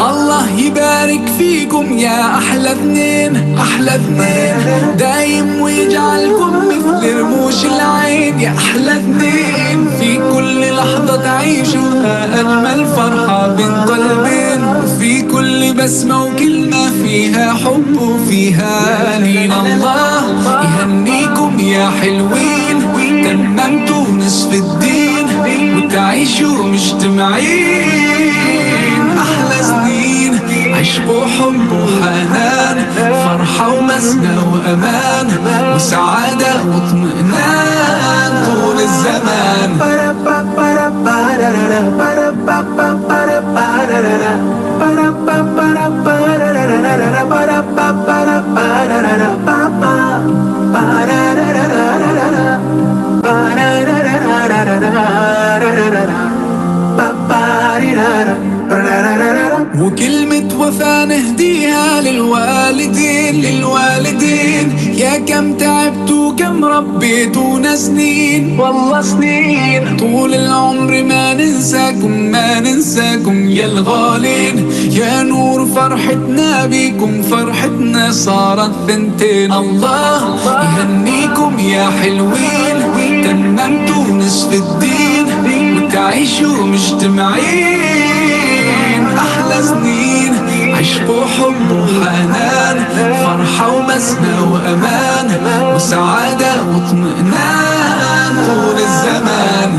الله يبارك فيكم يا أحلى اثنين، أحلى اثنين، دايم ويجعلكم مثل رموش العين يا أحلى اثنين. في كل لحظة تعيشوها أجمل فرحة بين قلبين، في كل بسمة وكلمة فيها حب وفيها لين. الله يهنيكم يا حلوين، تممتوا نصف الدين وتعيشوا مجتمعين. أحلى سنين عشق وحب وحنان، فرحة ومسنى وأمان وسعادة واطمئنان طول الزمان. وكلمة وفا نهديها للوالدين، للوالدين، يا كم تعبتوا كم ربيتونا سنين، والله سنين. طول العمر ما ننساكم، ما ننساكم يا الغالين، يا نور فرحتنا بيكم، فرحتنا صارت ثنتين. الله يهنيكم يا حلوين، تممتوا نصف الدين وتعيشوا مجتمعين. أحلى سنين عشق وحب وحنان، فرحة ومسنى وأمان وسعادة واطمئنان طول الزمان.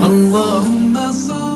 اللهم صل.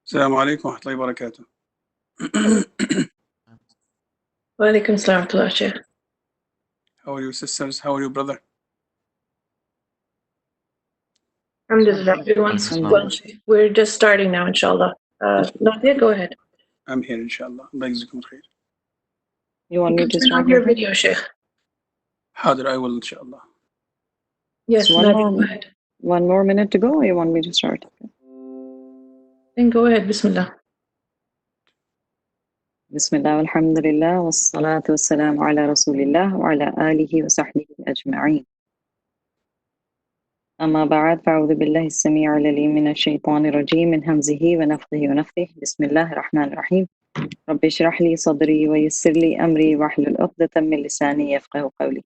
السلام عليكم ورحمة الله وبركاته. وعليكم السلام ورحمة الله شيخ. How are you sisters? How are you brother? Alhamdulillah, everyone's well. We're just starting now, inshallah. Nadia, go ahead. I'm here inshallah. الله يجزيكم الخير. You want me to Turn start on your video, Sheikh. حاضر, I will inshallah. Yes, one Nadia, go more, ahead. 1 more minute to go, or you want me to start? Then go ahead, Bismillah. Bismillah, alhamdulillah, wassalatu wassalamu ala rasulillah wa ala alihi wa sahbihi ajma'in. أما بعد فأعوذ بالله السميع العليم من الشيطان الرجيم من همزه ونفخه ونفثه. بسم الله الرحمن الرحيم. رب اشرح لي صدري ويسر لي أمري واحلل عقدة من لساني يفقه قولي.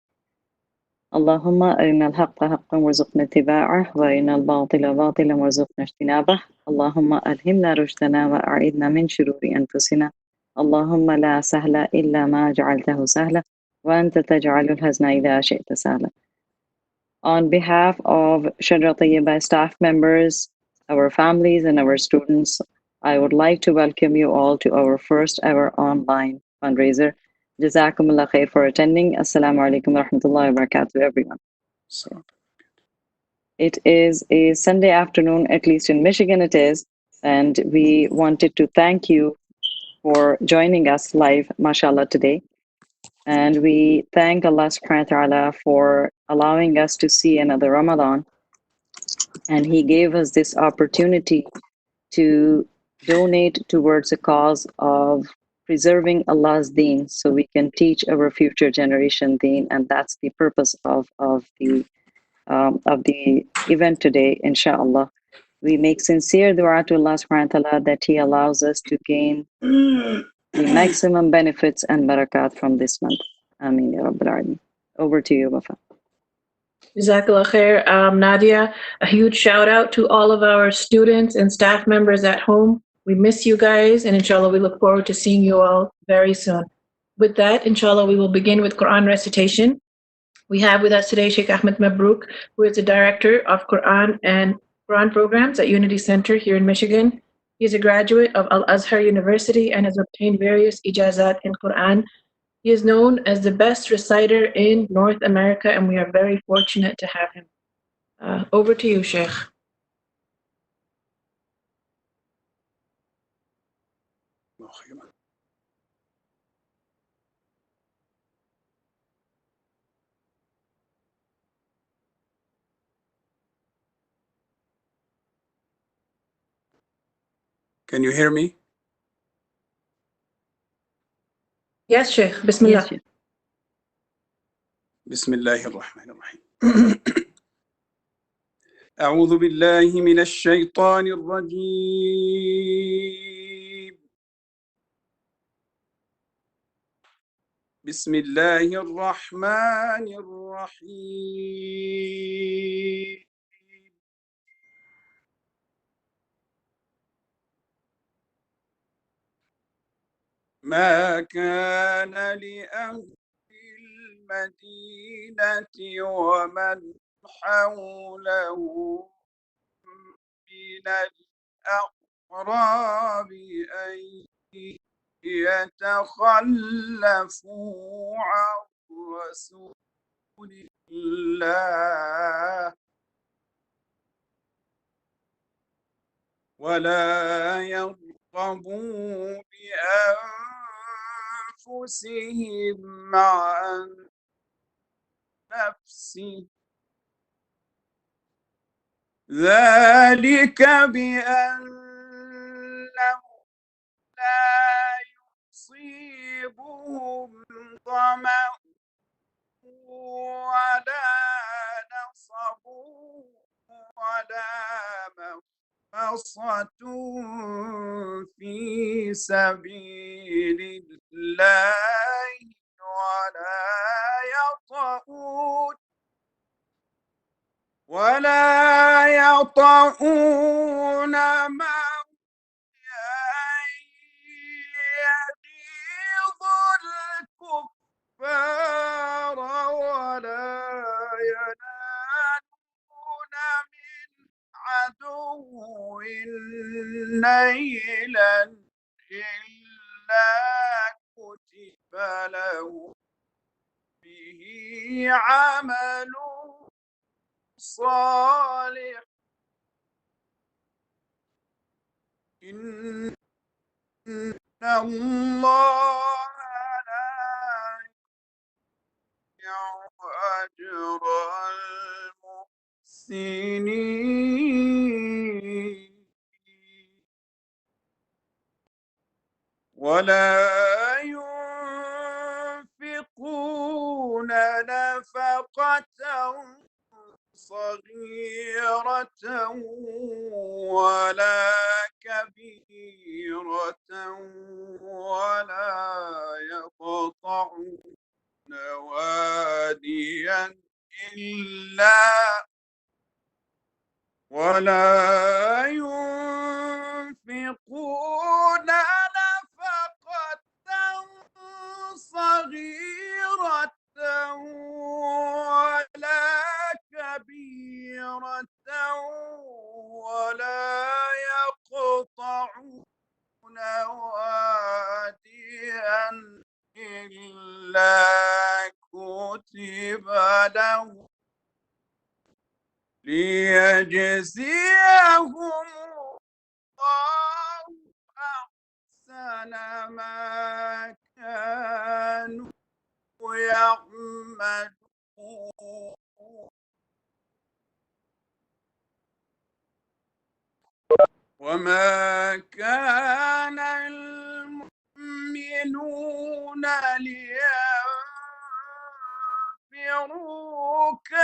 اللهم أرنا الحق حقا وارزقنا اتباعه وأرنا الباطل باطلا وارزقنا اجتنابه. اللهم ألهمنا رشدنا وأعذنا من شرور أنفسنا. اللهم لا سهل إلا ما جعلته سهلا وأنت تجعل الحزن إذا شئت سهلا. On behalf of Shadra Tayyiba staff members, our families and our students, I would like to welcome you all to our first ever online fundraiser. Jazakumullah khair for attending. Assalamu alaikum wa rahmatullahi wa barakatuh, everyone. It is a Sunday afternoon, at least in Michigan it is, and we wanted to thank you for joining us live, mashallah, today. And we thank Allah subhanahu wa ta'ala for allowing us to see another Ramadan. And he gave us this opportunity to donate towards a cause of preserving Allah's deen so we can teach our future generation deen. And that's the purpose of the event today, inshallah. We make sincere dua to Allah subhanahu wa ta'ala that He allows us to gain the maximum benefits and barakat from this month. Ameen ya Rabbil Alameen. Over to you, Wafa. Jazakallah khair. Nadia, a huge shout out to all of our students and staff members at home. We miss you guys, and inshallah, we look forward to seeing you all very soon. With that, inshallah, we will begin with Quran recitation. We have with us today Sheikh Ahmed Mabrook, who is the Director of Quran and Quran Programs at Unity Center here in Michigan. He is a graduate of Al-Azhar University and has obtained various ijazat in Quran. He is known as the best reciter in North America, and we are very fortunate to have him. Over to you, Sheikh. Can you hear me? Yes, Sheikh. Bismillah. Yes, Sheikh. بسم الله الرحمن الرحيم. أعوذ بالله من الشيطان الرجيم. بسم الله الرحمن الرحيم. ما كان لأهل المدينة ومن حوله من الأعراب أن يتخلفوا عن رسول الله ولا يرغبوا بأنفسهم عن نفسه ذلك بأنه لا يصيبهم ظمأ ولا نصب ولا مخمصة في سبيل الله ولا يطؤون يغيظ الكفار ولا ينالون من عدو نيلا إلا كتب له به عمل صالح إن الله لا يضيع أجر المحسنين ولا ينفقون نفقة صغيرة ولا كبيرة ولا يقطعون واديا إلا ولا ينفقون نفقة صغيرة ولا كبيرة ولا يقطعون واديا إلا كتب له ليجزيهم الله أحسن ما كانوا يعملون وما كان المؤمنون لينفروا كافة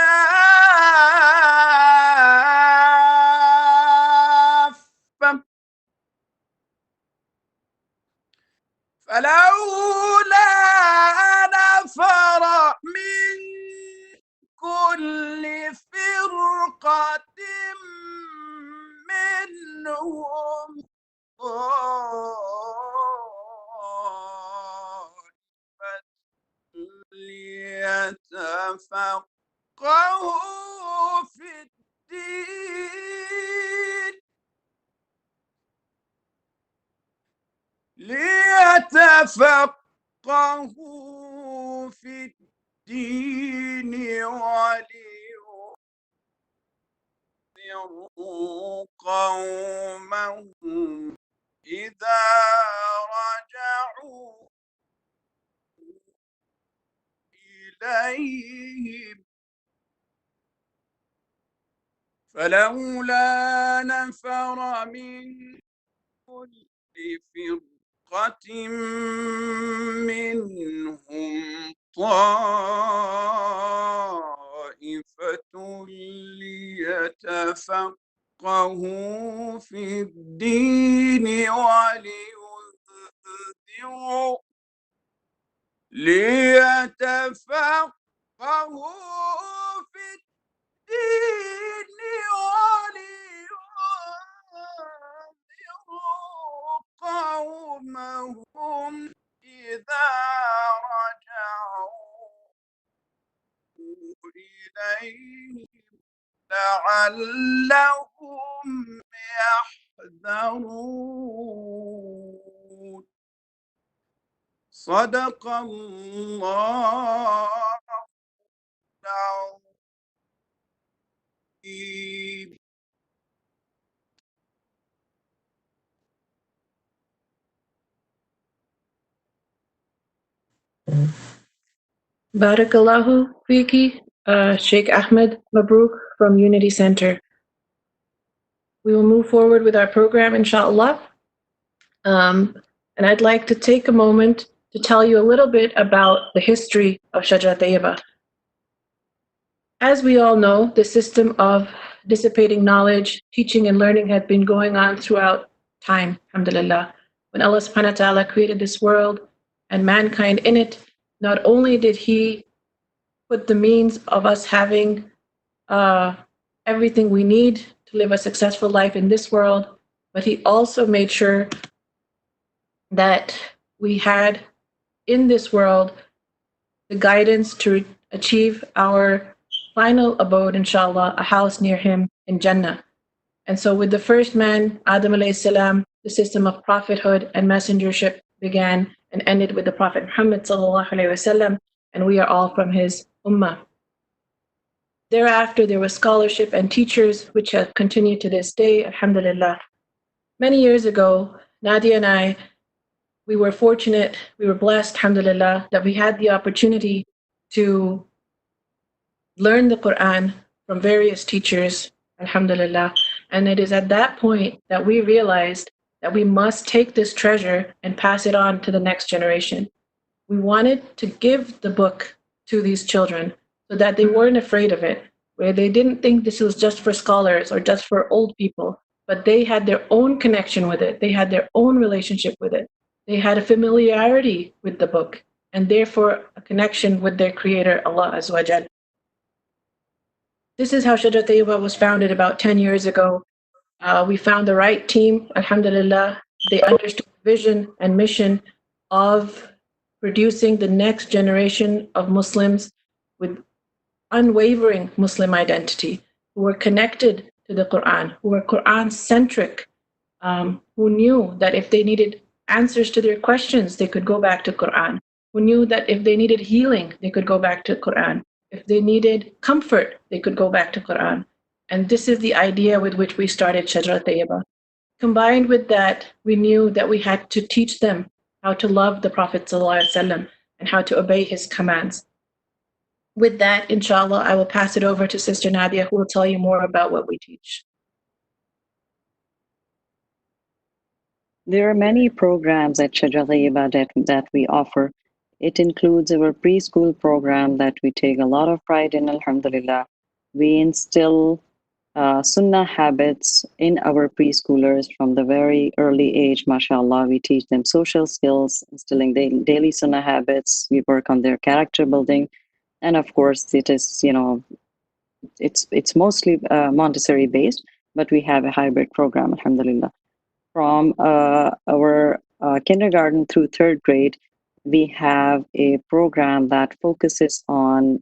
فلولا نفر من كل فرقة منهم طائفة ليتفقهوا في الدين ليتفقهوا في الدين ولينذروا قومهم إذا رجعوا إليهم فلولا نفر من كل فرقة منهم طائفة ليتفقهوا في الدين ليتفقهوا في الدين ولينذروا قومهم إذا رجعوا إليهم لعلهم يحذرون. صدق الله العظيم. Barakallahu Fiki, Sheikh Ahmed Mabruk from Unity Center. We will move forward with our program, inshallah. And I'd like to take a moment to tell you a little bit about the history of Shajara Tayyibah. As we all know, the system of dissipating knowledge, teaching and learning had been going on throughout time, alhamdulillah. When Allah subhanahu wa ta'ala created this world and mankind in it, not only did He put the means of us having everything we need to live a successful life in this world, but He also made sure that we had in this world the guidance to achieve our final abode, inshallah, a house near Him in Jannah. And so with the first man, Adam alayhi salam, the system of prophethood and messengership began and ended with the Prophet Muhammad sallallahu alayhi wasallam, and we are all from his ummah. Thereafter, there was scholarship and teachers, which have continued to this day, alhamdulillah. Many years ago, Nadia and I, we were fortunate, we were blessed, alhamdulillah, that we had the opportunity to learn the Quran from various teachers, alhamdulillah. And it is at that point that we realized that we must take this treasure and pass it on to the next generation. We wanted to give the book to these children so that they weren't afraid of it, where they didn't think this was just for scholars or just for old people, but they had their own connection with it. They had their own relationship with it. They had a familiarity with the book and therefore a connection with their creator, Allah Azza wa Jal. This is how Shajara Tayyibah was founded about 10 years ago. We found the right team, alhamdulillah. They understood the vision and mission of producing the next generation of Muslims with unwavering Muslim identity, who were connected to the Quran, who were Quran-centric, who knew that if they needed answers to their questions, they could go back to Quran, who knew that if they needed healing, they could go back to Quran. If they needed comfort, they could go back to Quran. And this is the idea with which we started Shajara Tayyibah. Combined with that, we knew that we had to teach them how to love the Prophet ﷺ and how to obey his commands. With that, inshallah, I will pass it over to Sister Nadia, who will tell you more about what we teach. There are many programs at Shajra Tayyiba that we offer. It includes our preschool program that we take a lot of pride in, Alhamdulillah. We instill sunnah habits in our preschoolers from the very early age, mashallah. We teach them social skills, instilling daily sunnah habits. We work on their character building. And of course, it is, it's mostly Montessori based, but we have a hybrid program, alhamdulillah. From our kindergarten through third grade, we have a program that focuses on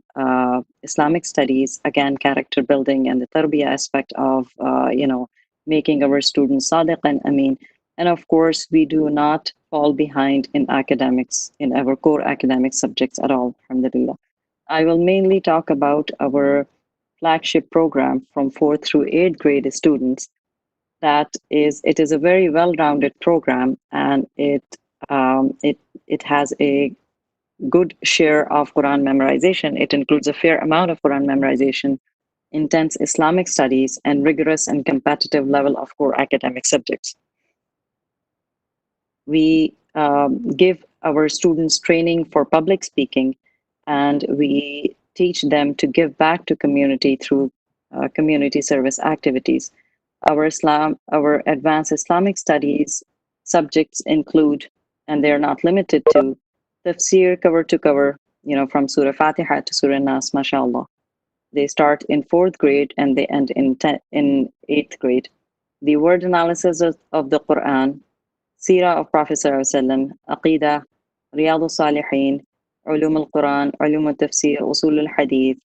Islamic studies, again, character building and the tarbiyah aspect of, making our students sadiq and ameen. And of course, we do not fall behind in academics, in our core academic subjects at all, alhamdulillah. I will mainly talk about our flagship program from fourth through eighth grade students. It is a very well-rounded program, and it has a good share of Quran memorization. It includes a fair amount of Quran memorization, intense Islamic studies, and rigorous and competitive level of core academic subjects. We give our students training for public speaking, and we teach them to give back to community through community service activities. Our advanced Islamic studies subjects include, and they're not limited to, tafsir cover to cover, from Surah Fatiha to Surah Nas, mashallah. They start in fourth grade and they end in eighth grade. The word analysis of the Quran, Sirah of Prophet ﷺ, Aqidah, Riyadh al-Salihin, Ulum al-Quran, Ulum al-Tafsir, Usul al-Hadith,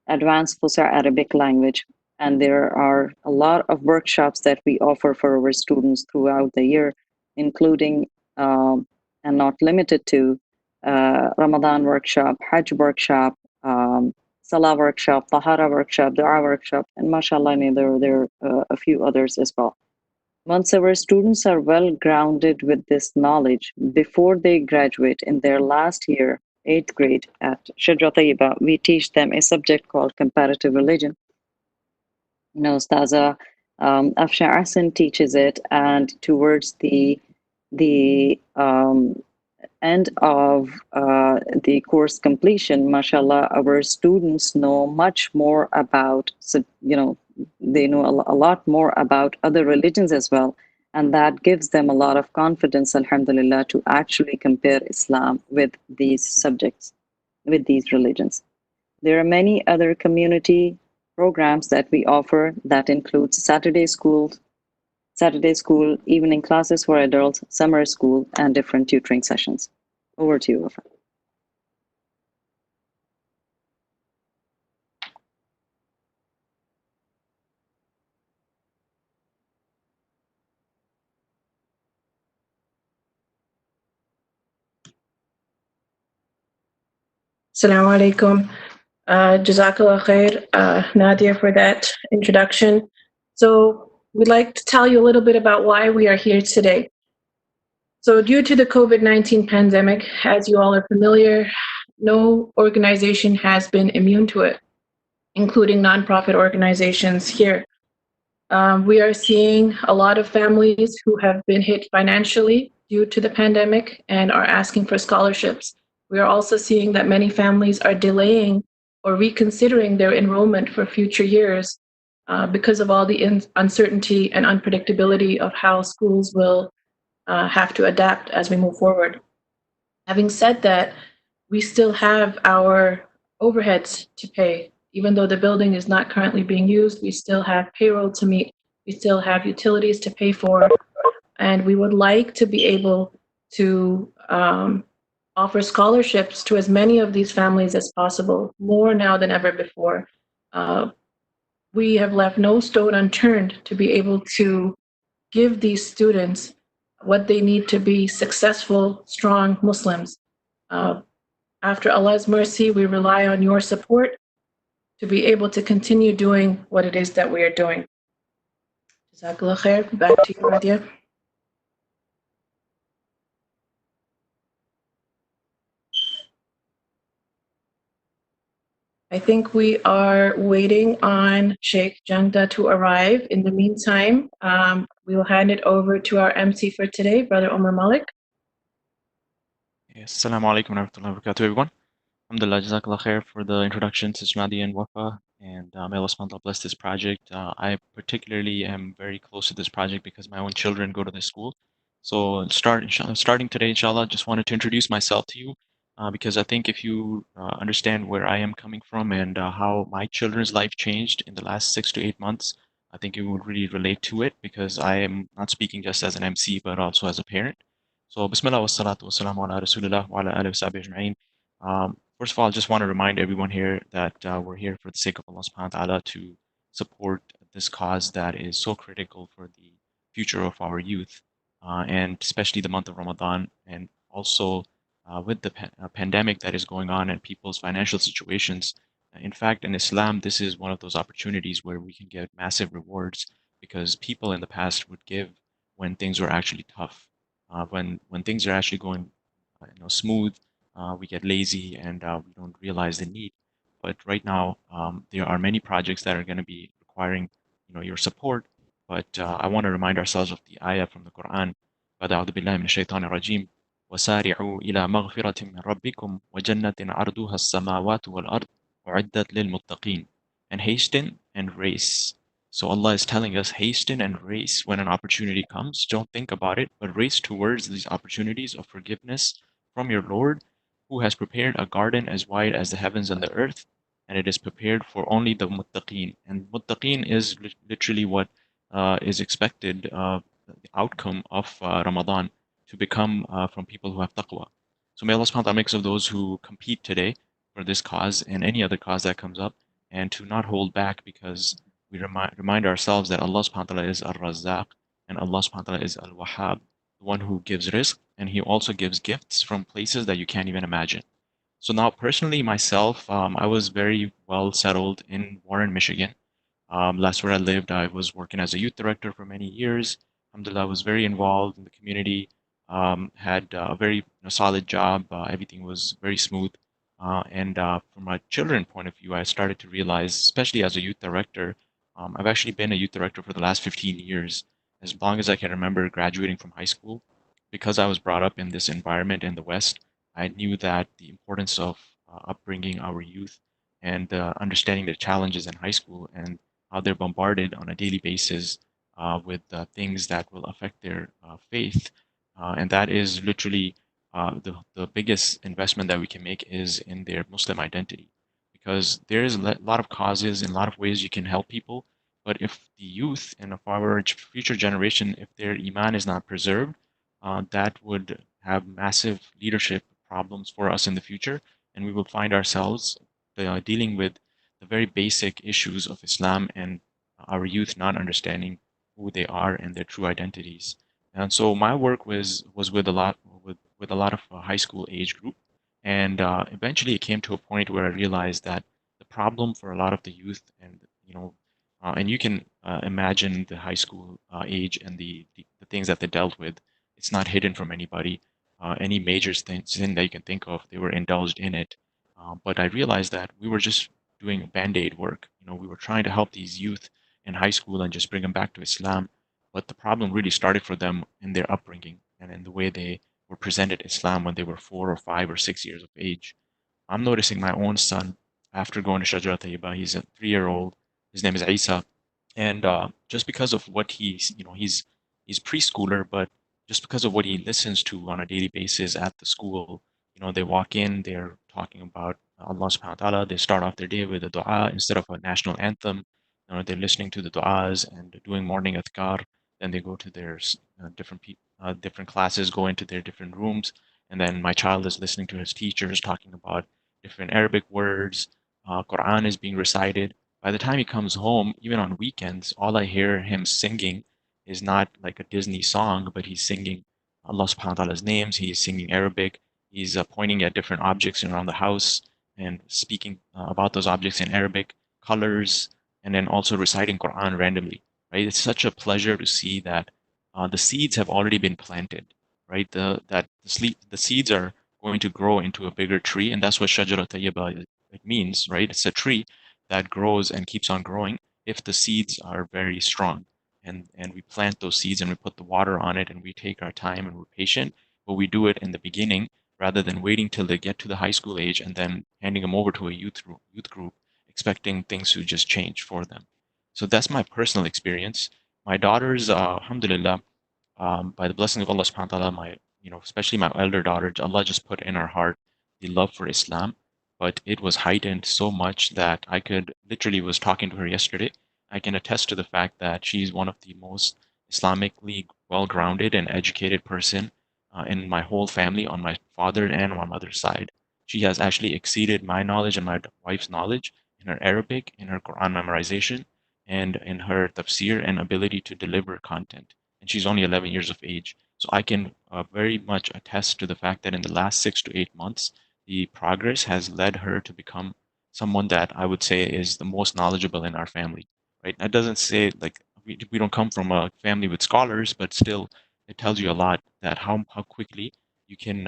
advanced Fusha Arabic language. And there are a lot of workshops that we offer for our students throughout the year, including and not limited to Ramadan workshop, Hajj workshop, Salah workshop, Tahara workshop, Dua workshop, and mashallah, there are a few others as well. Once our students are well grounded with this knowledge, before they graduate in their last year, eighth grade at Shajra Tayyiba, we teach them a subject called comparative religion. Ustaza Afsha Ahsan teaches it, and towards the end of the course completion, mashallah, our students know much more about, they know a lot more about other religions as well. And that gives them a lot of confidence, alhamdulillah, to actually compare Islam with these subjects, with these religions. There are many other community programs that we offer that includes Saturday school, evening classes for adults, summer school, and different tutoring sessions. Over to you, Wafa. Assalamu alaikum. Jazakallah khair, Nadia, for that introduction. So we'd like to tell you a little bit about why we are here today. So due to the COVID-19 pandemic, as you all are familiar, no organization has been immune to it, including nonprofit organizations here. We are seeing a lot of families who have been hit financially due to the pandemic and are asking for scholarships. We are also seeing that many families are delaying or reconsidering their enrollment for future years because of all the uncertainty and unpredictability of how schools will have to adapt as we move forward. Having said that, we still have our overheads to pay. Even though the building is not currently being used, we still have payroll to meet, we still have utilities to pay for, and we would like to be able to offer scholarships to as many of these families as possible, more now than ever before. We have left no stone unturned to be able to give these students what they need to be successful, strong Muslims. After Allah's mercy, we rely on your support to be able to continue doing what it is that we are doing. Jazakallah khair. Back to you, Nadia. I think we are waiting on Sheikh Janda to arrive. In the meantime, we will hand it over to our MC for today, Brother Omar Malik. Yes, Assalamu alaikum wa rahmatullahi wa barakatuh, everyone. Alhamdulillah, Jazakallah khair for the introduction to Smadi and Wafa, and may Allah subhanahu wa ta'ala bless this project. I particularly am very close to this project because my own children go to this school. So starting today, inshallah, just wanted to introduce myself to you because I think if you understand where I am coming from and how my children's life changed in the last 6 to 8 months, I think you would really relate to it because I am not speaking just as an MC, but also as a parent. So, Bismillah wa salatu wa salamu ala Rasulillah wa ala alihi wa sahbihi ajma'in. First of all, I just want to remind everyone here that we're here for the sake of Allah subhanahu wa ta'ala to support this cause that is so critical for the future of our youth, and especially the month of Ramadan, and also with the pandemic that is going on and people's financial situations. In fact, in Islam, this is one of those opportunities where we can get massive rewards because people in the past would give when things were actually tough. When things are actually going smooth, we get lazy and we don't realize the need. But right now, there are many projects that are going to be requiring your support. But I want to remind ourselves of the ayah from the Quran. فَأَعُوذُ بِاللَّهِ مِنَ الشَّيْطَانِ الرَّجِيمِ وَسَارِعُوا إِلَى مَغْفِرَةٍ مِّن رَّبِّكُمْ وَجَنَّةٍ عَرْضُهَا السَّمَاوَاتُ وَالْأَرْضُ أُعِدَّتْ لِلْمُتَّقِينَ. And hasten and race. So Allah is telling us hasten and race when an opportunity comes. Don't think about it, but race towards these opportunities of forgiveness from your Lord, who has prepared a garden as wide as the heavens and the earth, and it is prepared for only the muttaqeen. And muttaqeen is literally what is expected, the outcome of Ramadan, to become from people who have taqwa. So may Allah subhanahu wa ta'ala make us of those who compete today for this cause and any other cause that comes up, and to not hold back because we remind ourselves that Allah subhanahu wa ta'ala is Ar-Razzaq and Allah subhanahu wa ta'ala is Al-Wahhab, the one who gives rizq, and he also gives gifts from places that you can't even imagine. So now personally myself, I was very well settled in Warren, Michigan. That's where I lived. I was working as a youth director for many years. Alhamdulillah, I was very involved in the community, had a very solid job. Everything was very smooth. And from a children point of view, I started to realize, especially as a youth director, I've actually been a youth director for the last 15 years, as long as I can remember graduating from high school. Because I was brought up in this environment in the West, I knew that the importance of upbringing our youth and understanding the challenges in high school and how they're bombarded on a daily basis with things that will affect their faith. And that is literally the biggest investment that we can make is in their Muslim identity. Because there is a lot of causes and a lot of ways you can help people. But if the youth and of our future generation, if their iman is not preserved, that would have massive leadership problems for us in the future. And we will find ourselves dealing with the very basic issues of Islam and our youth not understanding who they are and their true identities. And so my work was with a lot of high school age group, and eventually it came to a point where I realized that the problem for a lot of the youth, and you can imagine the high school age and the things that they dealt with. It's not hidden from anybody. Any major sin that you can think of, they were indulged in it. But I realized that we were just doing band-aid work. We were trying to help these youth in high school and just bring them back to Islam. But the problem really started for them in their upbringing and in the way they were presented Islam when they were 4 or 5 or 6 years of age. I'm noticing my own son after going to Shajara Tayyiba. He's a 3-year-old. His name is Isa, and just because of what he's preschooler, but just because of what he listens to on a daily basis at the school, they walk in, they're talking about Allah subhanahu wa ta'ala. They start off their day with a dua instead of a national anthem. They're listening to the du'as and doing morning adhkar. Then they go to their different classes, go into their different rooms, and then my child is listening to his teachers talking about different Arabic words. Quran is being recited. By the time he comes home, even on weekends, all I hear him singing is not like a Disney song, but he's singing Allah subhanahu wa ta'ala's names. He's singing Arabic. He's pointing at different objects around the house and speaking about those objects in Arabic, colors, and then also reciting Quran randomly, right? It's such a pleasure to see that the seeds have already been planted, right? The seeds are going to grow into a bigger tree, and that's what Shajara Tayyiba means, right? It's a tree that grows and keeps on growing if the seeds are very strong. And we plant those seeds and we put the water on it and we take our time and we're patient, but we do it in the beginning rather than waiting till they get to the high school age and then handing them over to a youth group, expecting things to just change for them. So that's my personal experience. My daughters, alhamdulillah, by the blessing of Allah subhanahu wa ta'ala, especially my elder daughter, Allah just put in her heart the love for Islam, but it was heightened so much that I could literally was talking to her yesterday. I can attest to the fact that she's one of the most Islamically well-grounded and educated person in my whole family on my father and on my mother's side. She has actually exceeded my knowledge and my wife's knowledge in her Arabic, in her Quran memorization, and in her tafsir and ability to deliver content. And she's only 11 years of age. So I can very much attest to the fact that in the last 6 to 8 months, the progress has led her to become someone that I would say is the most knowledgeable in our family, right? That doesn't say like we don't come from a family with scholars, but still it tells you a lot that how quickly you can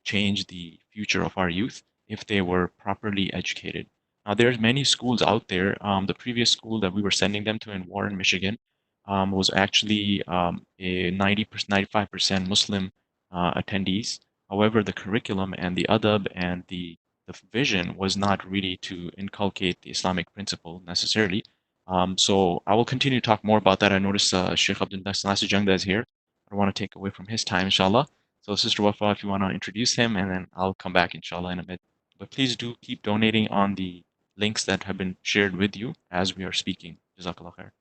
change the future of our youth if they were properly educated. Now, there's many schools out there. The previous school that we were sending them to in Warren, Michigan, was actually a 90%, 95% Muslim attendees. However, the curriculum and the adab and the vision was not really to inculcate the Islamic principle necessarily. So I will continue to talk more about that. I noticed Sheikh Abdul Nasir Jangda is here. I don't want to take away from his time, inshallah. So Sister Wafa, if you want to introduce him, and then I'll come back, inshallah, in a bit. But please do keep donating on the links that have been shared with you as we are speaking. Jazakallah khair.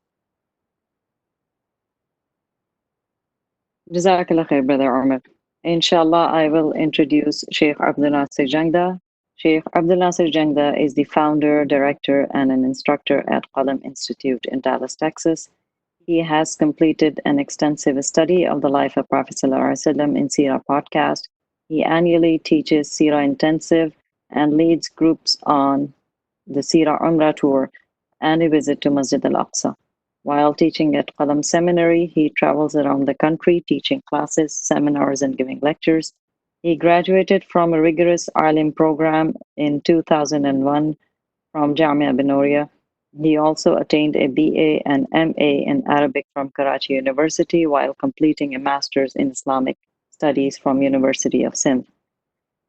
Jazakallah khair, Brother Omar. Inshallah, I will introduce Sheikh Abdul Nasir Jangda. Sheikh Abdul Nasir Jangda is the founder, director, and an instructor at Qalam Institute in Dallas, Texas. He has completed an extensive study of the life of Prophet ﷺ in Sirah podcast. He annually teaches Sirah Intensive and leads groups on the Sirah Umrah tour and a visit to Masjid al-Aqsa. While teaching at Qalam Seminary, he travels around the country teaching classes, seminars, and giving lectures. He graduated from a rigorous Alim program in 2001 from Jamia Binoria. He also attained a BA and MA in Arabic from Karachi University while completing a master's in Islamic studies from University of Sindh.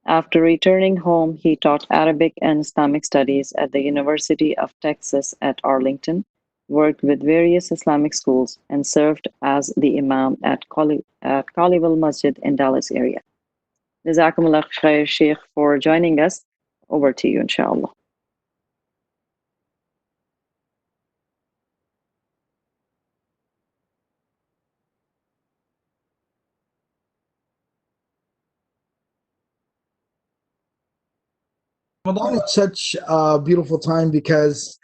After returning home, he taught Arabic and Islamic studies at the University of Texas at Arlington, worked with various Islamic schools, and served as the Imam at Colleyville Masjid in Dallas area. Jazakumullah khair, Sheikh, for joining us. Over to you, inshallah. Ramadan is such a beautiful time because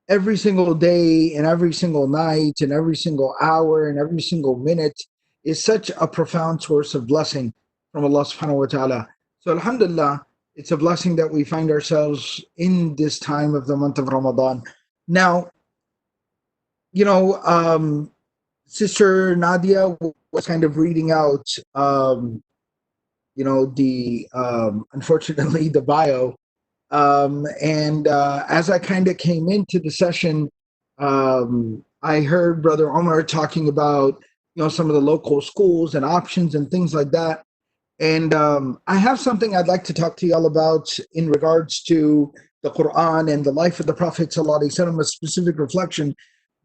every single day and every single night and every single hour and every single minute is such a profound source of blessing from Allah subhanahu wa ta'ala. So alhamdulillah, it's a blessing that we find ourselves in this time of the month of Ramadan. Now, Sister Nadia was kind of reading out, unfortunately, the bio. And as I kind of came into the session, I heard Brother Omar talking about, some of the local schools and options and things like that. And I have something I'd like to talk to y'all about in regards to the Quran and the life of the Prophet ﷺ, a specific reflection.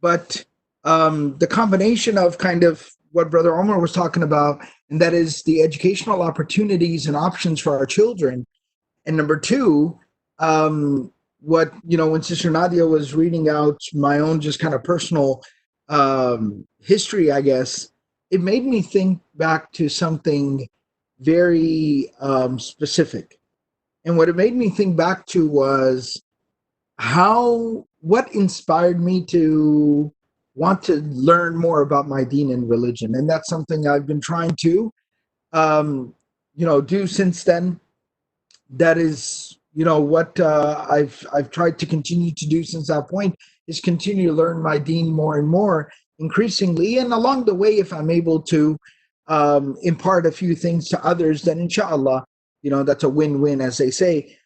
But the combination of kind of what Brother Omar was talking about, and that is the educational opportunities and options for our children. And number two, when Sister Nadia was reading out my own just kind of personal history, I guess, it made me think back to something very specific. And what it made me think back to was what inspired me to want to learn more about my deen and religion. And that's something I've been trying to, do since then. That is, what I've tried to continue to do since that point is continue to learn my deen more and more, increasingly. And along the way, if I'm able to impart a few things to others, then inshallah, that's a win-win, as they say.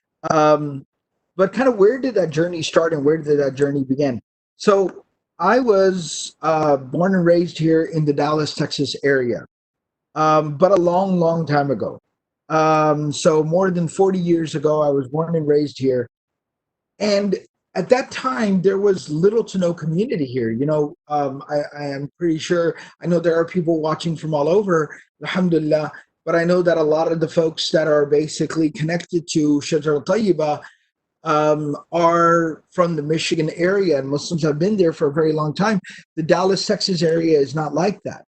But kind of where did that journey start and where did that journey begin? So I was born and raised here in the Dallas, Texas area, but a long, long time ago. So more than 40 years ago, I was born and raised here. And at that time, there was little to no community here. I am pretty sure, I know there are people watching from all over, alhamdulillah, but I know that a lot of the folks that are basically connected to Shajar al-Tayyiba are from the Michigan area, and Muslims have been there for a very long time. The Dallas, Texas area is not like that,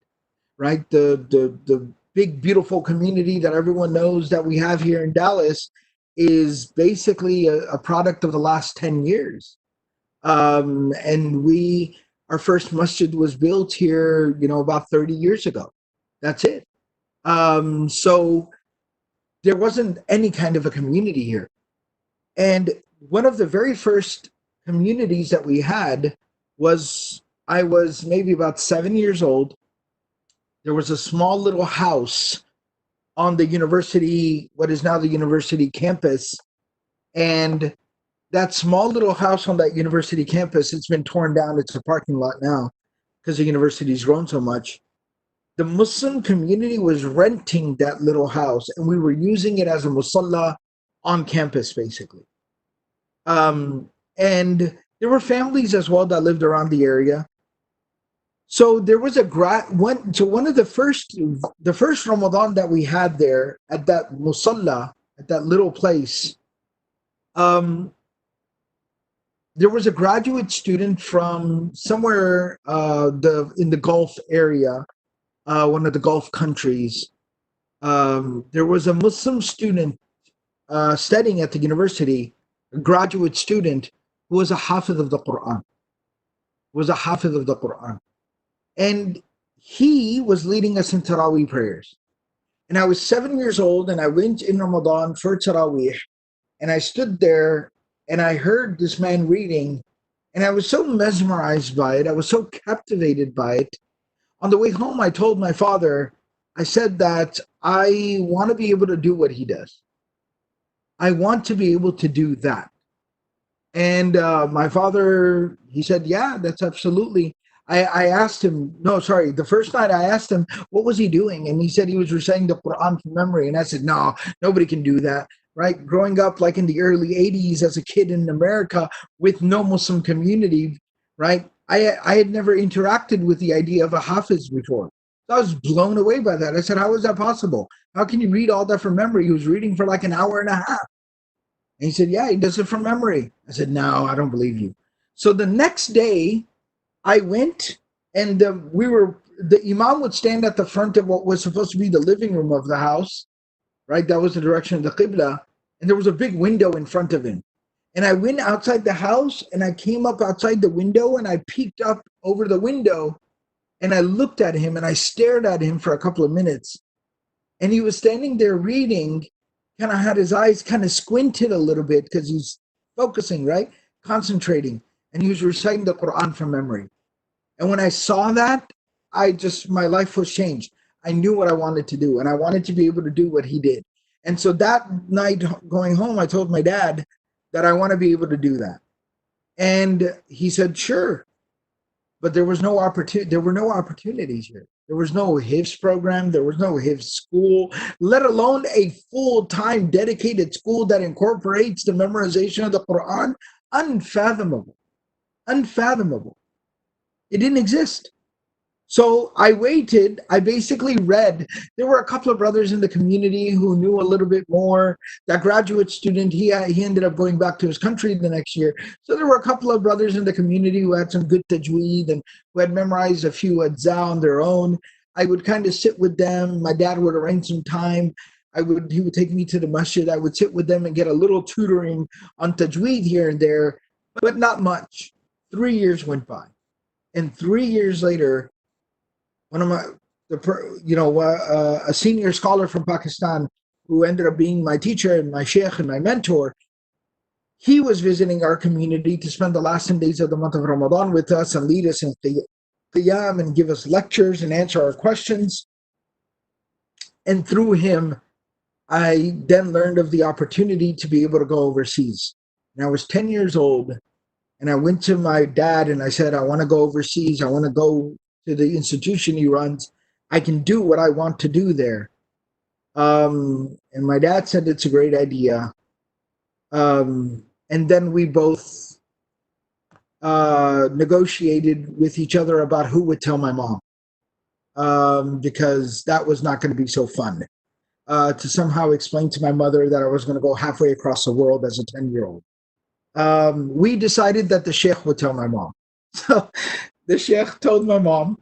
right? The big, beautiful community that everyone knows that we have here in Dallas is basically a product of the last 10 years. And our first masjid was built here, about 30 years ago. That's it. So there wasn't any kind of a community here. And one of the very first communities that we had I was maybe about 7 years old. There was a small little house on the university, what is now the university campus. And that small little house on that university campus, it's been torn down. It's a parking lot now because the university's grown so much. The Muslim community was renting that little house, and we were using it as a musalla on campus, basically. And there were families as well that lived around the area. So there was one of the first Ramadan that we had there at that musalla, at that little place. There was a graduate student from somewhere in the Gulf area, one of the Gulf countries. There was a Muslim student studying at the university, a graduate student who was a hafiz of the Quran. And he was leading us in Taraweeh prayers. And I was 7 years old, and I went in Ramadan for Taraweeh, and I stood there and I heard this man reading, and I was so mesmerized by it. I was so captivated by it. On the way home, I told my father, I said that I want to be able to do what he does. I want to be able to do that. And my father, he said, yeah, that's absolutely. I asked him, no, sorry, the first night I asked him, what was he doing? And he said he was reciting the Quran from memory. And I said, no, nobody can do that, right? Growing up like in the early 80s as a kid in America with no Muslim community, right? I had never interacted with the idea of a hafiz before. So I was blown away by that. I said, how is that possible? How can you read all that from memory? He was reading for like an hour and a half. And he said, yeah, he does it from memory. I said, no, I don't believe you. So the next day, I went, and the imam would stand at the front of what was supposed to be the living room of the house, right? That was the direction of the Qibla. And there was a big window in front of him. And I went outside the house, and I came up outside the window, and I peeked up over the window, and I looked at him, and I stared at him for a couple of minutes. And he was standing there reading, kind of had his eyes kind of squinted a little bit because he's focusing, right? Concentrating. And he was reciting the Quran from memory. And when I saw that, my life was changed. I knew what I wanted to do, and I wanted to be able to do what he did. And so that night going home, I told my dad that I want to be able to do that. And he said, sure. But there were no opportunities here. There was no Hifz program. There was no Hifz school, let alone a full-time dedicated school that incorporates the memorization of the Quran. Unfathomable. It didn't exist. So I waited. I basically read. There were a couple of brothers in the community who knew a little bit more. That graduate student, he ended up going back to his country the next year. So there were a couple of brothers in the community who had some good tajweed and who had memorized a few adza on their own. I would kind of sit with them. My dad would arrange some time. He would take me to the masjid. I would sit with them and get a little tutoring on tajweed here and there, but not much. 3 years went by. And 3 years later, a senior scholar from Pakistan who ended up being my teacher and my sheikh and my mentor, he was visiting our community to spend the last 10 days of the month of Ramadan with us and lead us in qiyam and give us lectures and answer our questions. And through him, I then learned of the opportunity to be able to go overseas. and I was 10 years old, and I went to my dad and I said, I want to go overseas. I want to go to the institution he runs. I can do what I want to do there. And my dad said it's a great idea. And then we both negotiated with each other about who would tell my mom, because that was not going to be so fun. To somehow explain to my mother that I was going to go halfway across the world as a 10-year-old. We decided that the sheikh would tell my mom. So the sheikh told my mom.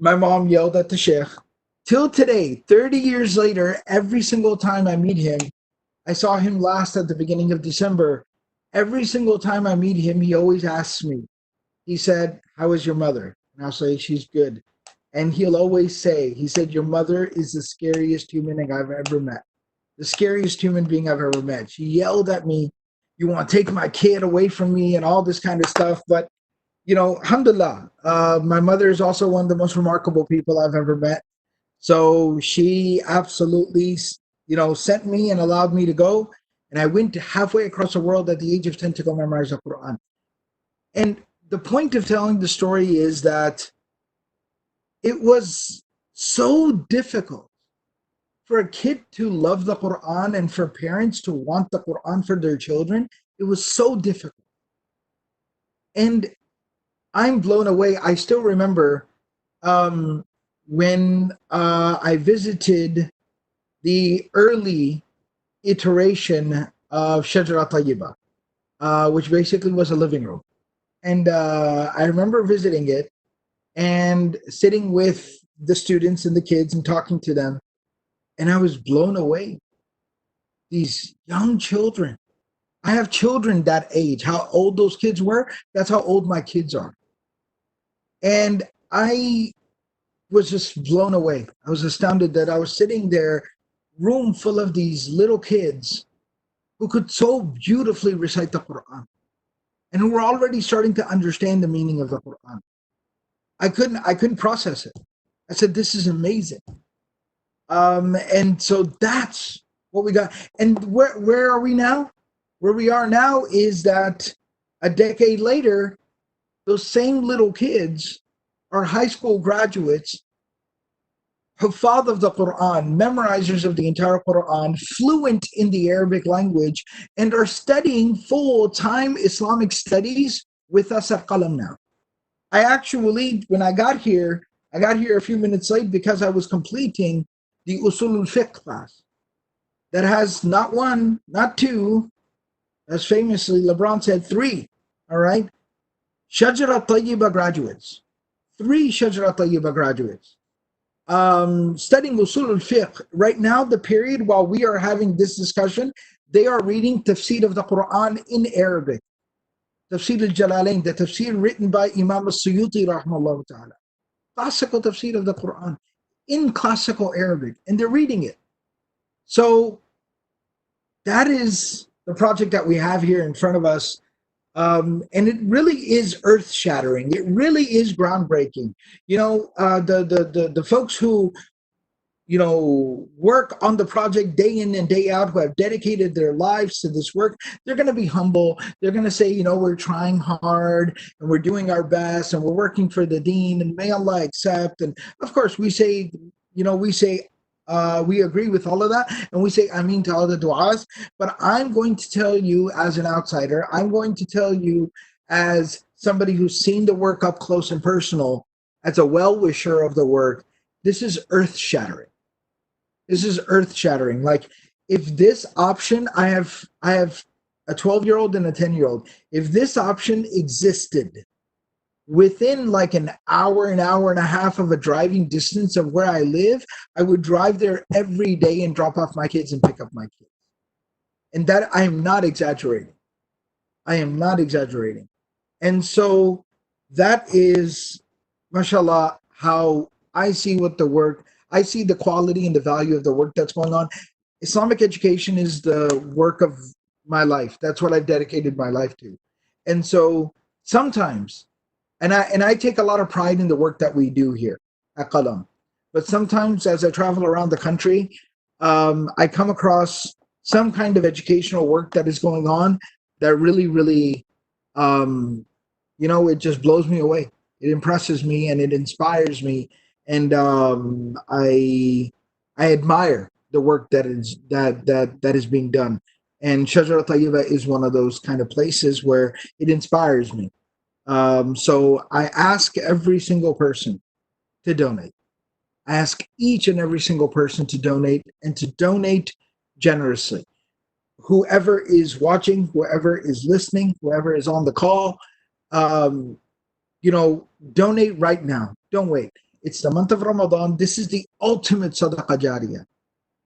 My mom yelled at the sheikh. Till today, 30 years later, every single time I meet him, I saw him last at the beginning of December. Every single time I meet him, he always asks me. He said, how is your mother? And I'll say, she's good. And he'll always say, he said, your mother is the scariest human being I've ever met. The scariest human being I've ever met. She yelled at me, you want to take my kid away from me and all this kind of stuff. But, you know, alhamdulillah, my mother is also one of the most remarkable people I've ever met. So she absolutely, you know, sent me and allowed me to go. And I went halfway across the world at the age of 10 to go memorize the Quran. And the point of telling the story is that it was so difficult for a kid to love the Quran and for parents to want the Quran for their children. It was so difficult. And I'm blown away. I still remember when I visited the early iteration of Shajara Tayyiba, which basically was a living room. And I remember visiting it and sitting with the students and the kids and talking to them. And I was blown away. These young children. I have children that age. How old those kids were, that's how old my kids are. And I was just blown away. I was astounded that I was sitting there, room full of these little kids who could so beautifully recite the Quran and who were already starting to understand the meaning of the Quran. I couldn't process it. I said, this is amazing. And so that's what we got. And where are we now? Where we are now is that a decade later, those same little kids are high school graduates, huffaz of the Quran, memorizers of the entire Quran, fluent in the Arabic language, and are studying full-time Islamic studies with us at Qalam now. I actually, when I got here a few minutes late because I was completing the Usul al-Fiqh class that has not one, not two, as famously LeBron said, three, all right? Shajara Tayyiba graduates, three Shajara Tayyiba graduates, studying Usul al-Fiqh. Right now, the period while we are having this discussion, they are reading tafsir of the Quran in Arabic. Tafsir al-Jalalain, the tafsir written by Imam al-Suyuti rahimahullah ta'ala. Classical tafsir of the Quran in classical Arabic, and they're reading it. So that is the project that we have here in front of us. And it really is earth-shattering. It really is groundbreaking. You know, the folks who, you know, work on the project day in and day out, who have dedicated their lives to this work, they're going to be humble. They're going to say, you know, we're trying hard and we're doing our best and we're working for the Deen and may Allah accept. And of course, we say, you know, we agree with all of that, and we say Ameen to all the du'as. But I'm going to tell you as an outsider, I'm going to tell you as somebody who's seen the work up close and personal, as a well-wisher of the work, this is earth-shattering. This is earth-shattering. Like, if this option, I have a 12-year-old and a 10-year-old. If this option existed within like an hour and a half of a driving distance of where I live, I would drive there every day and drop off my kids and pick up my kids. And that, I am not exaggerating. I am not exaggerating. And so that is, mashallah, how I see what the work, I see the quality and the value of the work that's going on. Islamic education is the work of my life. That's what I've dedicated my life to. And so sometimes, and I take a lot of pride in the work that we do here at Qalam. But sometimes as I travel around the country, I come across some kind of educational work that is going on that really, really, it just blows me away. It impresses me and it inspires me, and I admire the work that is being done. And Shajara Tayyiba is one of those kind of places where it inspires me. So I ask every single person to donate. I ask each and every single person to donate, and to donate generously. Whoever is watching, whoever is listening, whoever is on the call, um, donate right now. Don't wait. It's the month of Ramadan. This is the ultimate sadaqah jariyah.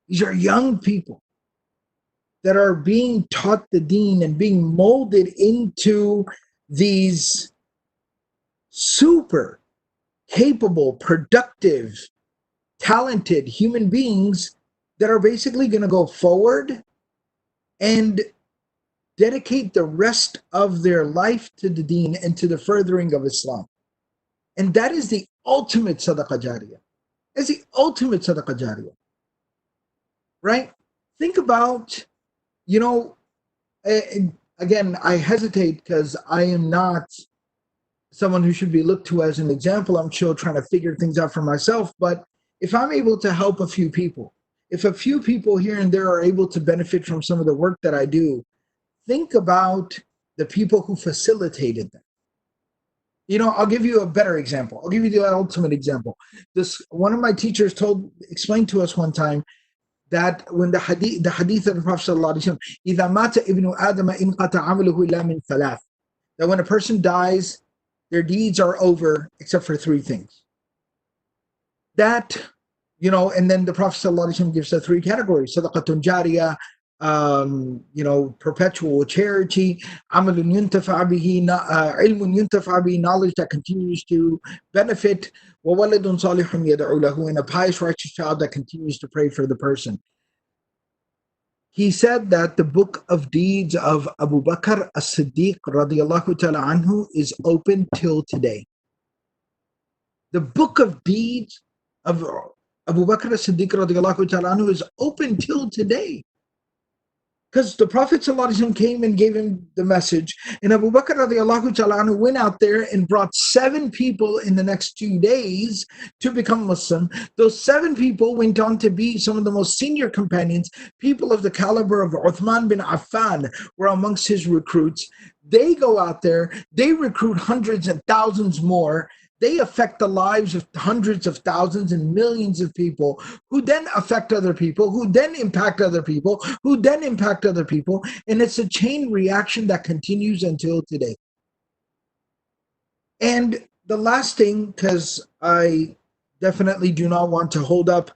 These are young people that are being taught the deen and being molded into these super capable, productive, talented human beings that are basically going to go forward and dedicate the rest of their life to the deen and to the furthering of Islam. And that is the ultimate sadaqah jariyah. It's the ultimate sadaqah jariyah. Right? Think about, again, I hesitate because I am not someone who should be looked to as an example. I'm still trying to figure things out for myself. But if I'm able to help a few people, if a few people here and there are able to benefit from some of the work that I do, think about the people who facilitated that. I'll give you a better example. I'll give you the ultimate example. One of my teachers explained to us one time that when the hadith of the Prophet sallallahu alaihi wasallam, إِذَا مَاتَ إِبْنُ آدَمَ إِنْقَطَعَ عَمَلُهُ إِلَّا مِنْ ثَلَاثٍ, that when a person dies, their deeds are over except for three things. That, and then the Prophet sallallahu alaihi wasallam gives the three categories: sadaqatun jariyah, perpetual charity, amalun yuntafa bihi, ilmun yuntafa bihi, knowledge that continues to benefit, wa waladun salihun yad'u lahu, and a pious righteous child that continues to pray for the person. He said that the book of deeds of Abu Bakr as-Siddiq radiyallahu ta'ala anhu is open till today. The book of deeds of Abu Bakr as-Siddiq radiyallahu ta'ala anhu is open till today. Because the Prophet ﷺ came and gave him the message, and Abu Bakr radiallahu ta'ala anhu went out there and brought 7 people in the next 2 days to become Muslim. Those 7 people went on to be some of the most senior companions. People of the caliber of Uthman bin Affan were amongst his recruits. They go out there, they recruit hundreds and thousands more. They affect the lives of hundreds of thousands and millions of people, who then affect other people, who then impact other people, who then impact other people. And it's a chain reaction that continues until today. And the last thing, because I definitely do not want to hold up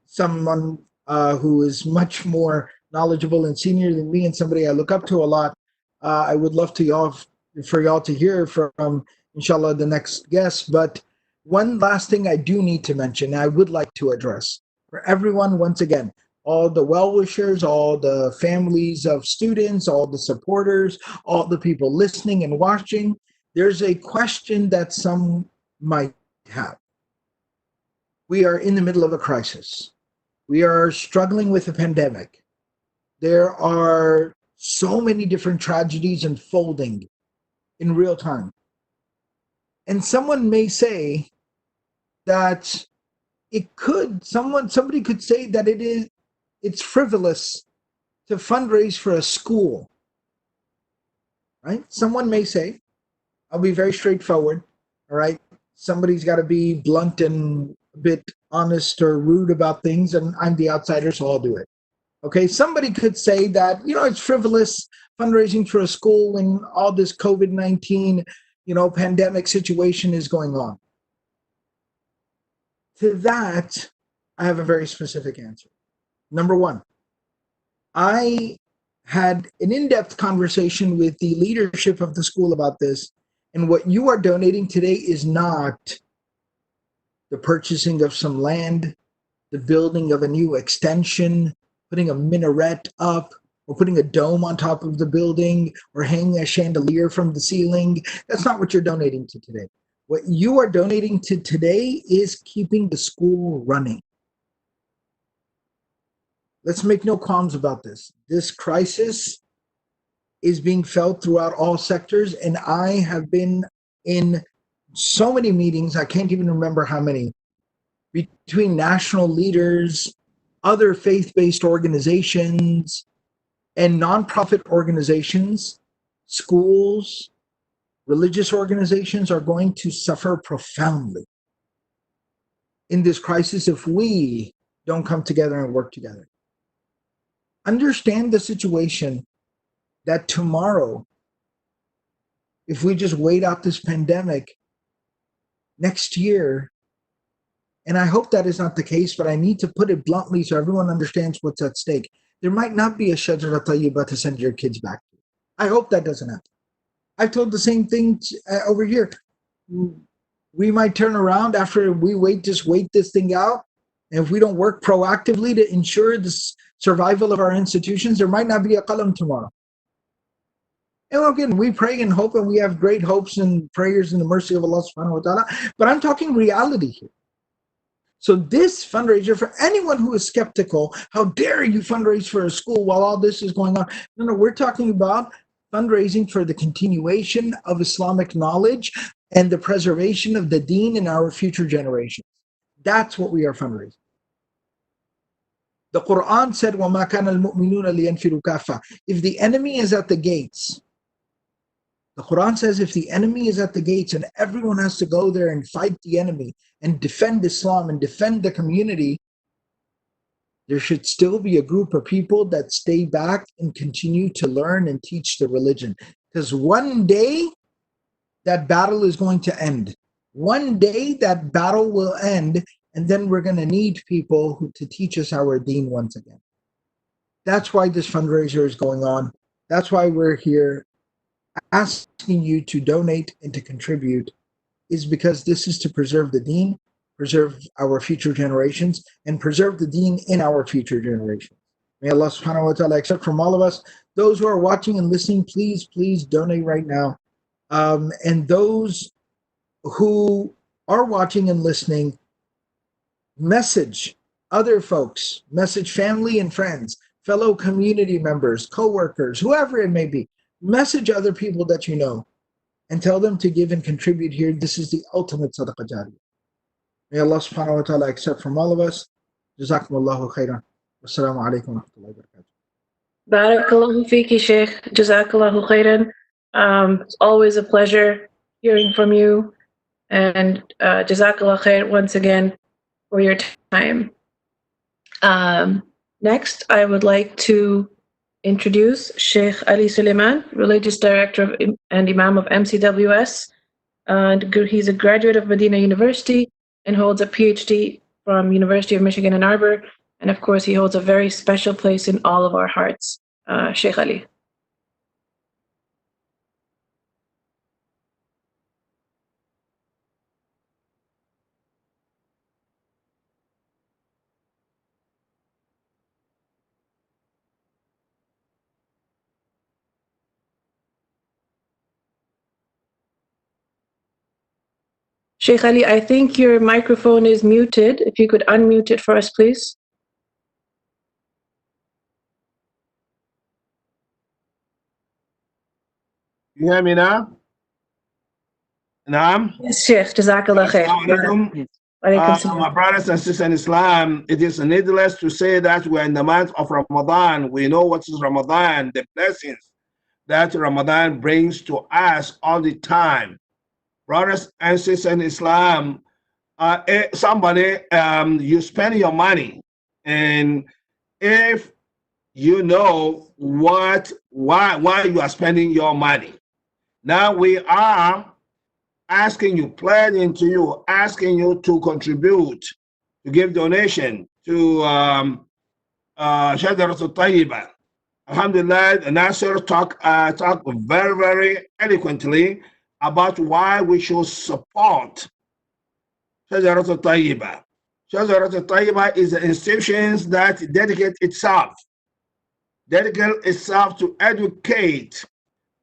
someone who is much more knowledgeable and senior than me and somebody I look up to a lot, I would love for y'all to hear from, inshallah, the next guest. But one last thing I do need to mention, I would like to address for everyone, once again, all the well-wishers, all the families of students, all the supporters, all the people listening and watching, there's a question that some might have. We are in the middle of a crisis. We are struggling with a pandemic. There are so many different tragedies unfolding in real time. And someone may say that somebody could say that it's frivolous to fundraise for a school, right? Someone may say, I'll be very straightforward, all right? Somebody's got to be blunt and a bit honest or rude about things, and I'm the outsider, so I'll do it. Okay, somebody could say that, it's frivolous fundraising for a school when all this COVID-19 pandemic situation is going on. To that, I have a very specific answer. Number one, I had an in-depth conversation with the leadership of the school about this, and what you are donating today is not the purchasing of some land, the building of a new extension, putting a minaret up, or putting a dome on top of the building, or hanging a chandelier from the ceiling. That's not what you're donating to today. What you are donating to today is keeping the school running. Let's make no qualms about this. This crisis is being felt throughout all sectors. And I have been in so many meetings, I can't even remember how many, between national leaders, other faith-based organizations, and nonprofit organizations, schools, religious organizations are going to suffer profoundly in this crisis if we don't come together and work together. Understand the situation that tomorrow, if we just wait out this pandemic, next year, and I hope that is not the case, but I need to put it bluntly so everyone understands what's at stake. There might not be a shajara tayyibah to send your kids back to. I hope that doesn't happen. I've told the same thing over here. We might turn around after we just wait this thing out. And if we don't work proactively to ensure the survival of our institutions, there might not be a qalam tomorrow. And again, we pray and hope, and we have great hopes and prayers in the mercy of Allah subhanahu wa ta'ala. But I'm talking reality here. So this fundraiser, for anyone who is skeptical, how dare you fundraise for a school while all this is going on? No, we're talking about fundraising for the continuation of Islamic knowledge and the preservation of the Deen in our future generations. That's what we are fundraising. The Quran said, وَمَا كَانَ الْمُؤْمِنُونَ لِيَنْفِرُوا كَافَّةً. If the enemy is at the gates, the Quran says if the enemy is at the gates and everyone has to go there and fight the enemy and defend Islam and defend the community, there should still be a group of people that stay back and continue to learn and teach the religion. Because one day, that battle is going to end. One day, that battle will end, and then we're going to need people to teach us our deen once again. That's why this fundraiser is going on. That's why we're here asking you to donate and to contribute, is because this is to preserve the deen, preserve our future generations, and preserve the deen in our future generations. May Allah subhanahu wa ta'ala accept from all of us. Those who are watching and listening, please donate right now. And those who are watching and listening, message other folks, message family and friends, fellow community members, co-workers, whoever it may be. Message other people that you know and tell them to give and contribute here. This is the ultimate sadaqah jariyah. May Allah subhanahu wa ta'ala accept from all of us. Jazakumullahu khairan. Wassalamu alaikum wa rahmatullahi wa barakatuh. Barakallahu fiki, Sheikh. Jazakallahu khairan. It's always a pleasure hearing from you. And Jazakallah khair once again for your time. Next, I would like to introduce Sheikh Ali Suleiman, Religious Director and Imam of MCWS. And he's a graduate of Medina University and holds a PhD from University of Michigan Ann Arbor. And of course, he holds a very special place in all of our hearts. Sheikh Ali. Sheikh Ali, I think your microphone is muted. If you could unmute it for us, please. You hear me now? Naam? Yes, Sheikh. Jazakallah khair. Assalamu alaikum. Walaikum salam. My brothers and sisters in Islam, it is needless to say that we're in the month of Ramadan. We know what is Ramadan, the blessings that Ramadan brings to us all the time. Brothers and sisters in Islam, you spend your money, and if you know why you are spending your money. Now we are asking you, pledging to you, asking you to contribute, to give donation to Shajaratul Tayyibah. Alhamdulillah, Nasser talked very, very eloquently about why we should support Shajaratul Tayyibah. Shajaratul Tayyibah is an institution that dedicates itself to educate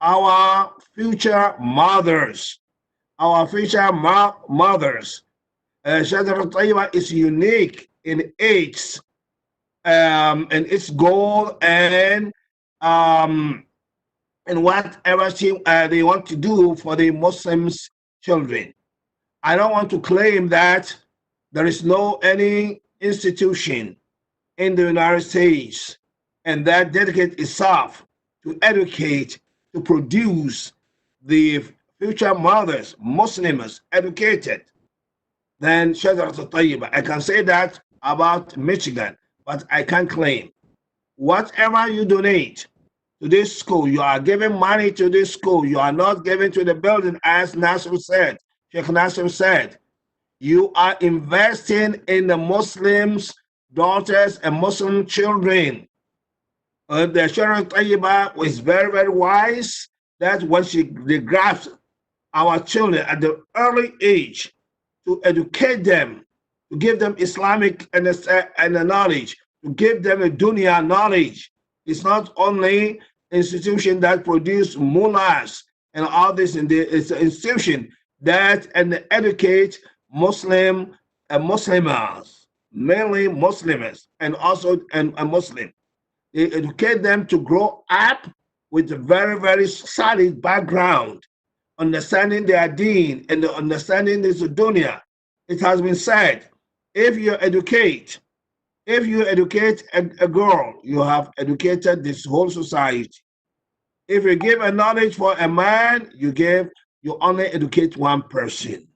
our future mothers. Shajaratul Tayyibah is unique in its goal and and whatever they want to do for the Muslims children. I don't want to claim that there is no any institution in the United States and that dedicate itself to educate, to produce the future mothers, Muslims, educated than Shajarat al-Tayyiba. I can say that about Michigan, but I can't claim. Whatever you donate to this school, you are giving money to this school. You are not giving to the building, as Nasser said, Sheikh Nasser said. You are investing in the Muslims' daughters and Muslim children. The Shajarat al-Tayyiba was very, very wise that when they grasped our children at the early age to educate them, to give them Islamic and the knowledge, to give them a dunya knowledge. It's not only institution that produce mullahs and all this, it's an institution that and educate Muslim and Muslims, mainly Muslims, and also and Muslim. They educate them to grow up with a very, very solid background, understanding their deen and the understanding this dunya. It has been said, if you educate a girl, you have educated this whole society. If you give a knowledge for a man, you only educate one person.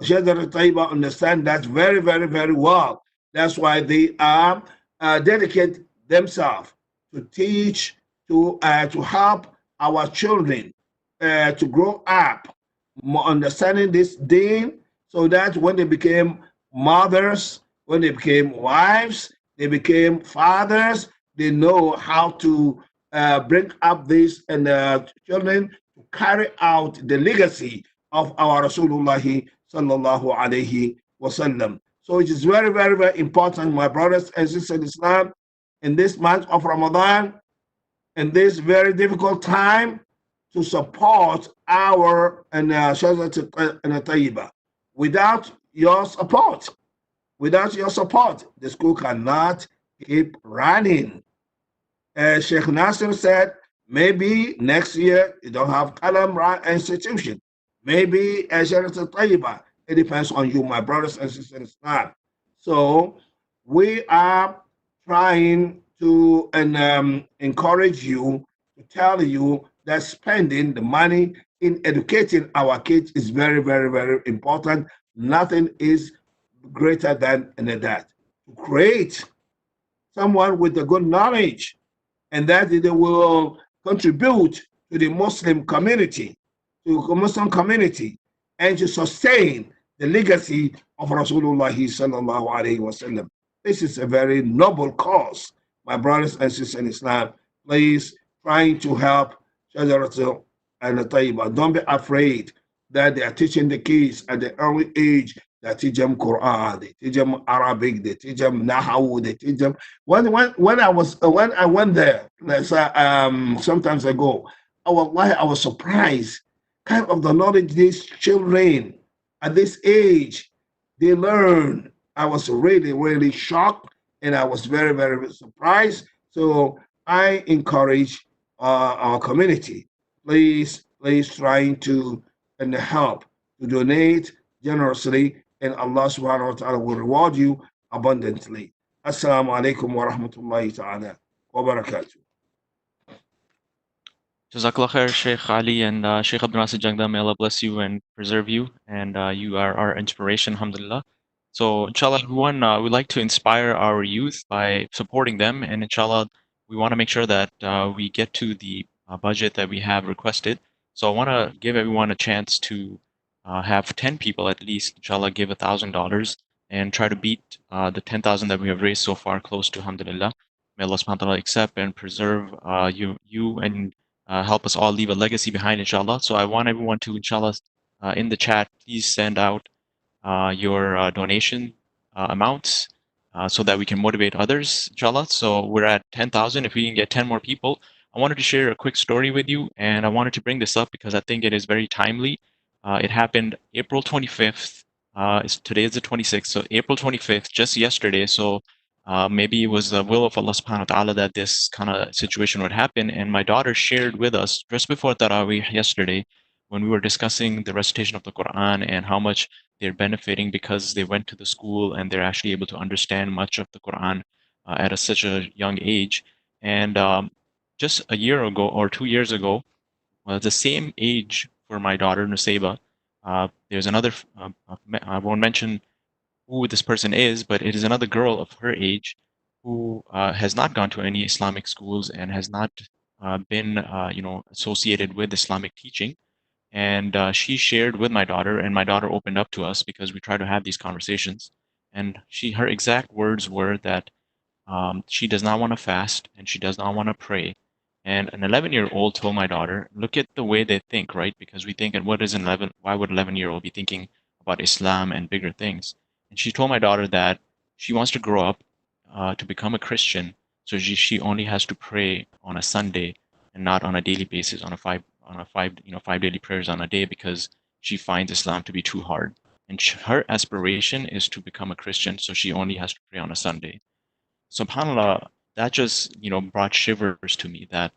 Shajarat al-Tayyiba understand that very, very, very well. That's why they are dedicate themselves to teach, to help our children to grow up, understanding this deen, so that when they became mothers, when they became wives, they became fathers, they know how to bring up these and children to carry out the legacy of our Rasulullah sallallahu alayhi wasallam. So it is very, very, very important, my brothers and sisters in Islam, in this month of Ramadan, in this very difficult time, to support our and Shajarat al-Tayyiba. Without your support, the school cannot keep running. Sheikh Nasser said, maybe next year you don't have Kalam institution. Maybe Shajarat al-Tayyiba. It depends on you, my brothers and sisters in Islam. So we are trying to encourage you, to tell you that spending the money in educating our kids is very, very, very important. Nothing is greater than that. To create someone with a good knowledge, and that they will contribute to the Muslim community, and to sustain the legacy of Rasulullah sallallahu alaihi wasallam. This is a very noble cause, my brothers and sisters in Islam. Please, trying to help Shajarat al-Tayyiba. Don't be afraid that they are teaching the kids at the early age. They teach them Quran, they teach them Arabic, they teach them Nahawu, they teach them. When I went there, sometimes ago, I was surprised, kind of the knowledge these children at this age they learn. I was really, really shocked, and I was very, very surprised. So I encourage our community, please trying to and help to donate generously, and Allah subhanahu wa ta'ala will reward you abundantly. Assalamu alaikum wa rahmatullahi ta'ala wa barakatuh. Jazakallah khair, Sheikh Ali and Sheikh Abdul Nasir Jangda. May Allah bless you and preserve you. And you are our inspiration, alhamdulillah. So, inshallah, everyone, we'd like to inspire our youth by supporting them. And inshallah, we want to make sure that we get to the budget that we have requested. So, I want to give everyone a chance to have 10 people at least, inshallah, give $1,000 and try to beat the 10,000 that we have raised so far, close to, alhamdulillah. May Allah subhanahu wa ta'ala accept and preserve you and help us all leave a legacy behind, inshallah. So I want everyone to, inshallah, in the chat, please send out your donation amounts so that we can motivate others, inshallah. So we're at 10,000. If we can get 10 more people, I wanted to share a quick story with you, and I wanted to bring this up because I think it is very timely. It happened April 25th. Today is the 26th, so April 25th, just yesterday. So maybe it was the will of Allah subhanahu wa ta'ala that this kind of situation would happen. And my daughter shared with us just before Taraweeh yesterday, when we were discussing the recitation of the Quran and how much they're benefiting because they went to the school and they're actually able to understand much of the Quran at such a young age. And just a year ago or 2 years ago, the same age for my daughter Nusayba, there's another, I won't mention who this person is, but it is another girl of her age who has not gone to any Islamic schools and has not been, associated with Islamic teaching. And she shared with my daughter, and my daughter opened up to us because we try to have these conversations. And her exact words were that she does not want to fast and she does not want to pray. And an 11-year-old told my daughter, look at the way they think, right? Because we think, and what is an 11? Why would 11-year-old be thinking about Islam and bigger things? And she told my daughter that she wants to grow up to become a Christian, so she only has to pray on a Sunday and not on a daily basis on a five daily prayers on a day because she finds Islam to be too hard. And her aspiration is to become a Christian, so she only has to pray on a Sunday. SubhanAllah, that just, brought shivers to me that,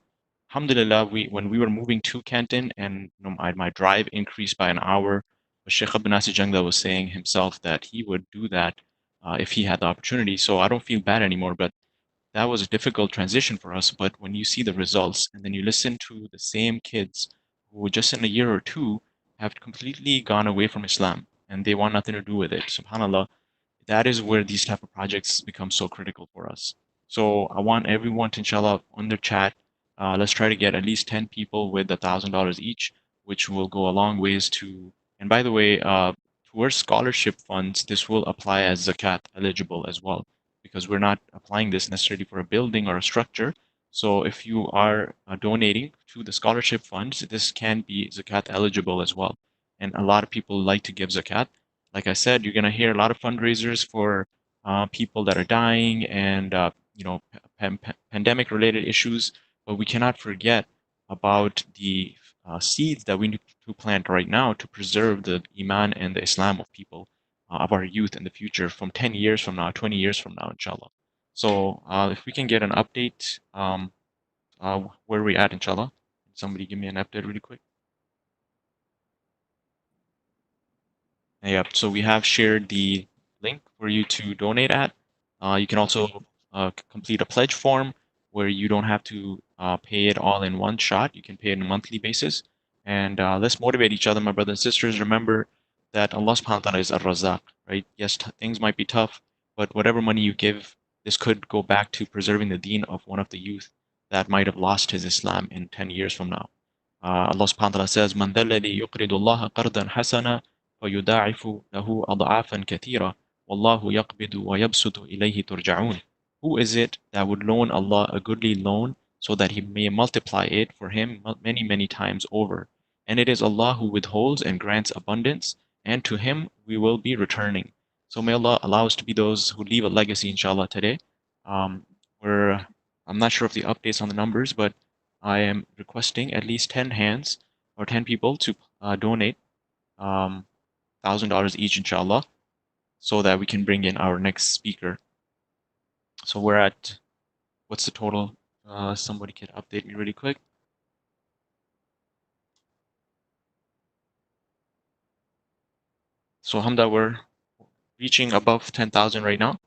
alhamdulillah, when we were moving to Canton and my drive increased by an hour, but Sheikh Abdul Nasir Jangda was saying himself that he would do that if he had the opportunity. So I don't feel bad anymore, but that was a difficult transition for us. But when you see the results and then you listen to the same kids who just in a year or two have completely gone away from Islam and they want nothing to do with it, SubhanAllah, that is where these type of projects become so critical for us. So I want everyone to, inshallah, on the chat, let's try to get at least 10 people with $1,000 each, which will go a long ways to. And by the way, towards scholarship funds, this will apply as zakat eligible as well, because we're not applying this necessarily for a building or a structure. So if you are donating to the scholarship funds, this can be zakat eligible as well. And a lot of people like to give zakat. Like I said, you're going to hear a lot of fundraisers for people that are dying and pandemic-related issues, but we cannot forget about the seeds that we need to plant right now to preserve the iman and the Islam of people, of our youth in the future, from 10 years from now, 20 years from now, inshallah. So if we can get an update, where are we at, inshallah? Somebody give me an update really quick. Yep. So we have shared the link for you to donate at. You can also complete a pledge form where you don't have to pay it all in one shot. You can pay it on a monthly basis. And let's motivate each other, my brothers and sisters. Remember that Allah subhanahu wa ta'ala is Ar-Razzaq, right? Yes, things might be tough, but whatever money you give, this could go back to preserving the deen of one of the youth that might have lost his Islam in 10 years from now. Allah subhanahu wa ta'ala says, "Man الذي يقرض الله قرضا حسنا فيضاعف له أضعافا كثيرة والله يقبض ويبسط إليه ترجعون." Who is it that would loan Allah a goodly loan so that He may multiply it for him many, many times over? And it is Allah who withholds and grants abundance, and to Him we will be returning. So may Allah allow us to be those who leave a legacy, inshallah, today. Um, I'm not sure of the updates on the numbers, but I am requesting at least 10 hands or 10 people to donate $1,000 each, inshallah, so that we can bring in our next speaker. So we're at, what's the total? Somebody can update me really quick. So alhamdulillah, we're reaching above 10,000 right now.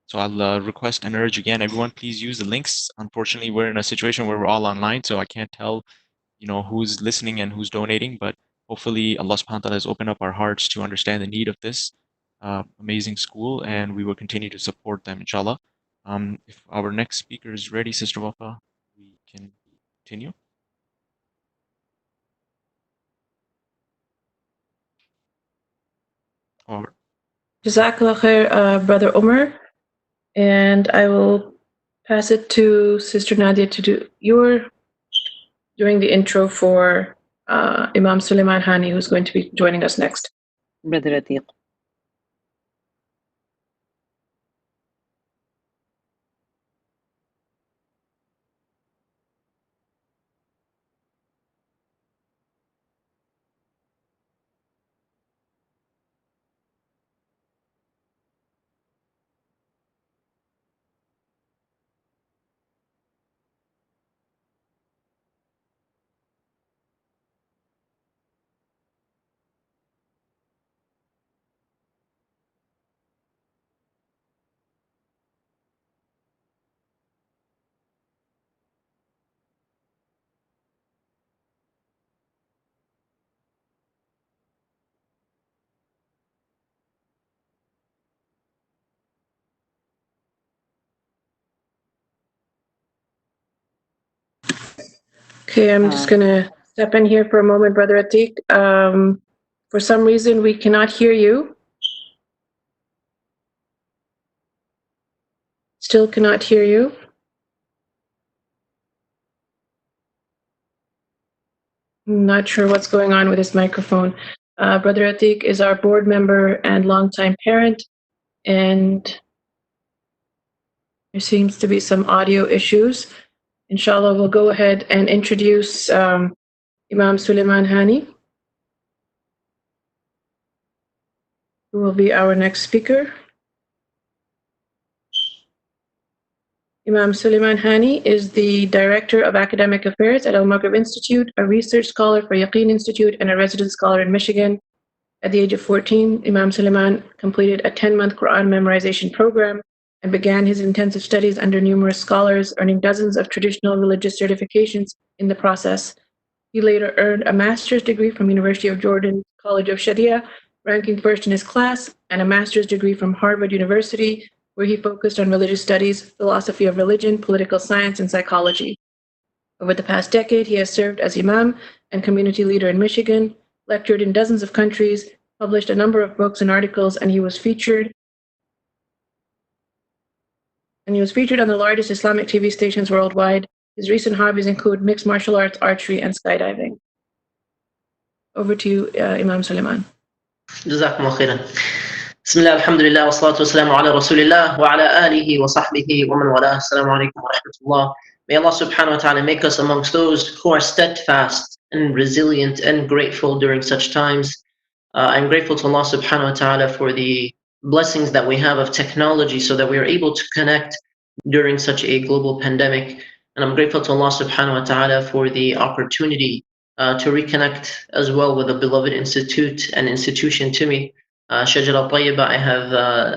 So I'll request and urge again, everyone, please use the links. Unfortunately, we're in a situation where we're all online, so I can't tell who's listening and who's donating, but hopefully Allah subhanahu wa ta'ala has opened up our hearts to understand the need of this amazing school, and we will continue to support them, inshallah. If our next speaker is ready, Sister Wafa, we can continue. Or Jazakallah khair, Brother Omar. And I will pass it to Sister Nadia to do doing the intro for Imam Suleiman Hani, who's going to be joining us next. Brother Atiq. Okay, I'm just going to step in here for a moment, Brother Atik. For some reason, we cannot hear you. Still cannot hear you. I'm not sure what's going on with this microphone. Brother Atik is our board member and longtime parent, and there seems to be some audio issues. Inshallah, we'll go ahead and introduce Imam Suleiman Hani, who will be our next speaker. Imam Suleiman Hani is the Director of Academic Affairs at Al-Maghrib Institute, a research scholar for Yaqeen Institute, and a resident scholar in Michigan. At the age of 14, Imam Suleiman completed a 10-month Quran memorization program and began his intensive studies under numerous scholars, earning dozens of traditional religious certifications in the process. He later earned a master's degree from University of Jordan College of Sharia, ranking first in his class, and a master's degree from Harvard University, where he focused on religious studies, philosophy of religion, political science, and psychology. Over the past decade, he has served as imam and community leader in Michigan, lectured in dozens of countries, published a number of books and articles, and he was featured on the largest Islamic TV stations worldwide. His recent hobbies include mixed martial arts, archery, and skydiving. Over to you, Imam Suleiman. جزاكم الله خيرا. بسم الله الحمد لله والصلاة والسلام على رسول الله وعلى آله وصحبه ومن والاه. السلام عليكم ورحمة الله. May Allah subhanahu wa ta'ala make us amongst those who are steadfast and resilient and grateful during such times. I'm grateful to Allah subhanahu wa ta'ala for the blessings that we have of technology so that we are able to connect during such a global pandemic. And I'm grateful to Allah subhanahu wa ta'ala for the opportunity to reconnect as well with a beloved institute and institution to me. Shajara Tayyiba, I have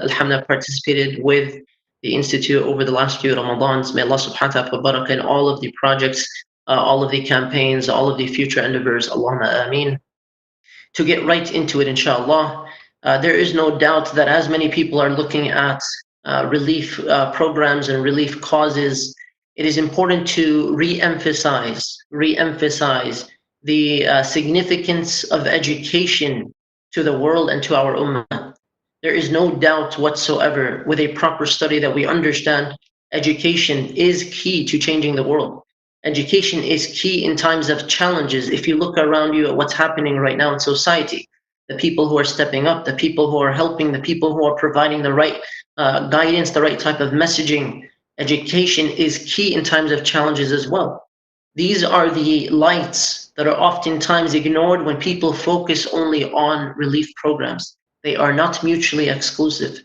alhamdulillah participated with the institute over the last few Ramadans. May Allah subhanahu wa ta'ala put barakah in all of the projects, all of the campaigns, all of the future endeavors. Allahumma ameen. To get right into it, inshallah, there is no doubt that as many people are looking at relief programs and relief causes, it is important to re-emphasize the significance of education to the world and to our ummah. There is no doubt whatsoever with a proper study that we understand education is key to changing the world. Education is key in times of challenges. If you look around you at what's happening right now in society, the people who are stepping up, the people who are helping, the people who are providing the right guidance, the right type of messaging, education is key in times of challenges as well. These are the lights that are oftentimes ignored when people focus only on relief programs. They are not mutually exclusive.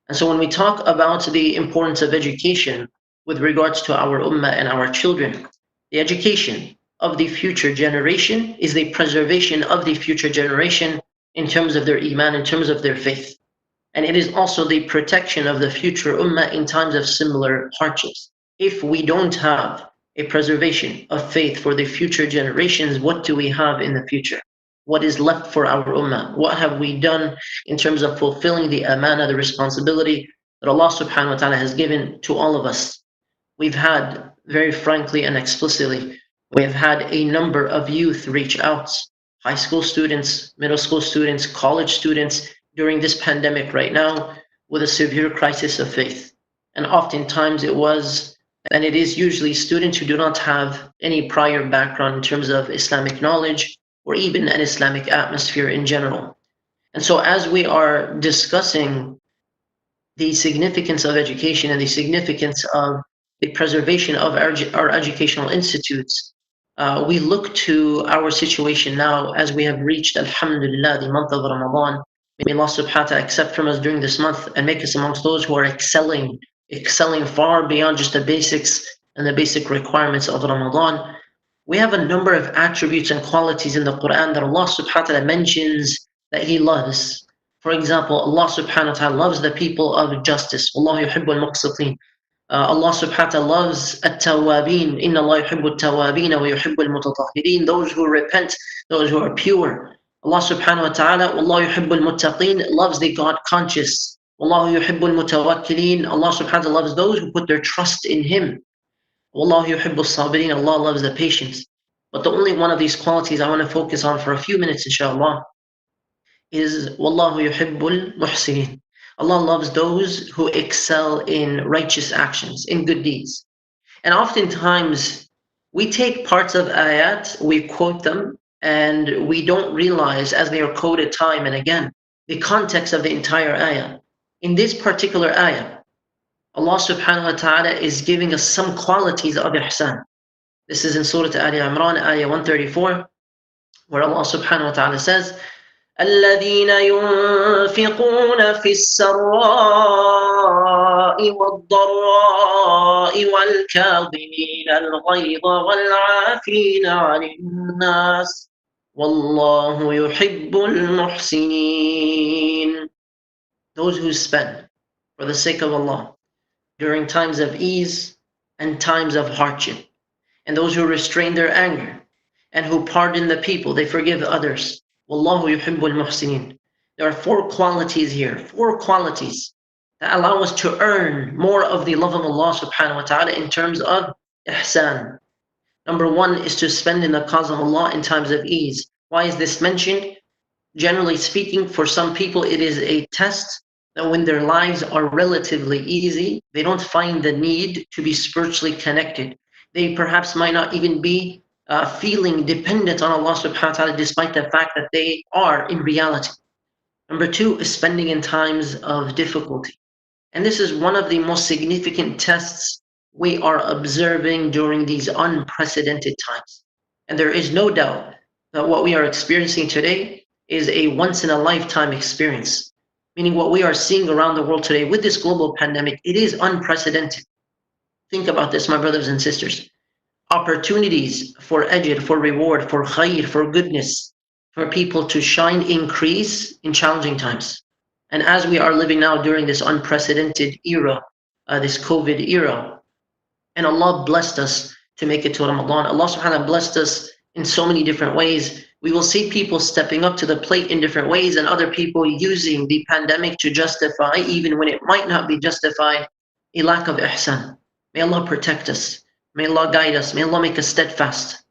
And so when we talk about the importance of education with regards to our ummah and our children, the education of the future generation is the preservation of the future generation in terms of their iman, in terms of their faith. And it is also the protection of the future ummah in times of similar hardships. If we don't have a preservation of faith for the future generations, what do we have in the future? What is left for our ummah? What have we done in terms of fulfilling the amana, the responsibility that Allah subhanahu wa ta'ala has given to all of us? We've had, very frankly and explicitly, we have had a number of youth reach out, high school students, middle school students, college students, during this pandemic right now with a severe crisis of faith. And oftentimes it was, and it is usually students who do not have any prior background in terms of Islamic knowledge or even an Islamic atmosphere in general. And so as we are discussing the significance of education and the significance of the preservation of our educational institutes, we look to our situation now as we have reached, alhamdulillah, the month of Ramadan. May Allah subhanahu wa ta'ala accept from us during this month and make us amongst those who are excelling far beyond just the basics and the basic requirements of Ramadan. We have a number of attributes and qualities in the Quran that Allah subhanahu wa ta'ala mentions that He loves. For example, Allah subhanahu wa ta'ala loves the people of justice. Wallahu yuhibbul muqsitin. Allah subhanahu wa ta'ala loves at-tawwabin. Inna Allah yuhibbu at-tawwabin wa yuhibbu al-mutatahhirin. Those who repent, those who are pure. Allah subhanahu wa ta'ala, Wallahu yuhibbul muttaqin, loves the God conscious. Wallahu yuhibbul mutawakkilin. Allah subhanahu wa ta'ala loves those who put their trust in Him. Wallahu yuhibbus sabirin. Allah loves the patience. But the only one of these qualities I want to focus on for a few minutes, inshallah, is Wallahu yuhibbul muhsinin. Allah loves those who excel in righteous actions, in good deeds. And oftentimes, we take parts of ayat, we quote them, and we don't realize, as they are quoted time and again, the context of the entire ayah. In this particular ayah, Allah subhanahu wa ta'ala is giving us some qualities of ihsan. This is in Surah Ali Imran, ayah 134, where Allah subhanahu wa ta'ala says, الذين ينفقون في السراء والضراء والكاظمين الغيظ والعافين عن الناس والله يحب المحسنين. Those who spend for the sake of Allah during times of ease and times of hardship, and those who restrain their anger and who pardon the people, they forgive others. Wallahu yuhibbul muhsinin. There are 4 qualities here, 4 qualities that allow us to earn more of the love of Allah subhanahu wa ta'ala in terms of ihsan. Number 1 is to spend in the cause of Allah in times of ease. Why is this mentioned? Generally speaking, for some people it is a test that when their lives are relatively easy, they don't find the need to be spiritually connected. They perhaps might not even be feeling dependent on Allah subhanahu wa ta'ala, despite the fact that they are in reality. Number 2 is spending in times of difficulty. And this is one of the most significant tests we are observing during these unprecedented times. And there is no doubt that what we are experiencing today is a once-in-a-lifetime experience. Meaning what we are seeing around the world today with this global pandemic, it is unprecedented. Think about this, my brothers and sisters. Opportunities for ajr, for reward, for khair, for goodness, for people to shine, increase in challenging times. And as we are living now during this unprecedented era, this COVID era, and Allah blessed us to make it to Ramadan. Allah subhanahu wa ta'ala blessed us in so many different ways. We will see people stepping up to the plate in different ways, and other people using the pandemic to justify, even when it might not be justified, a lack of ihsan. May Allah protect us. May Allah guide us. May Allah make us steadfast.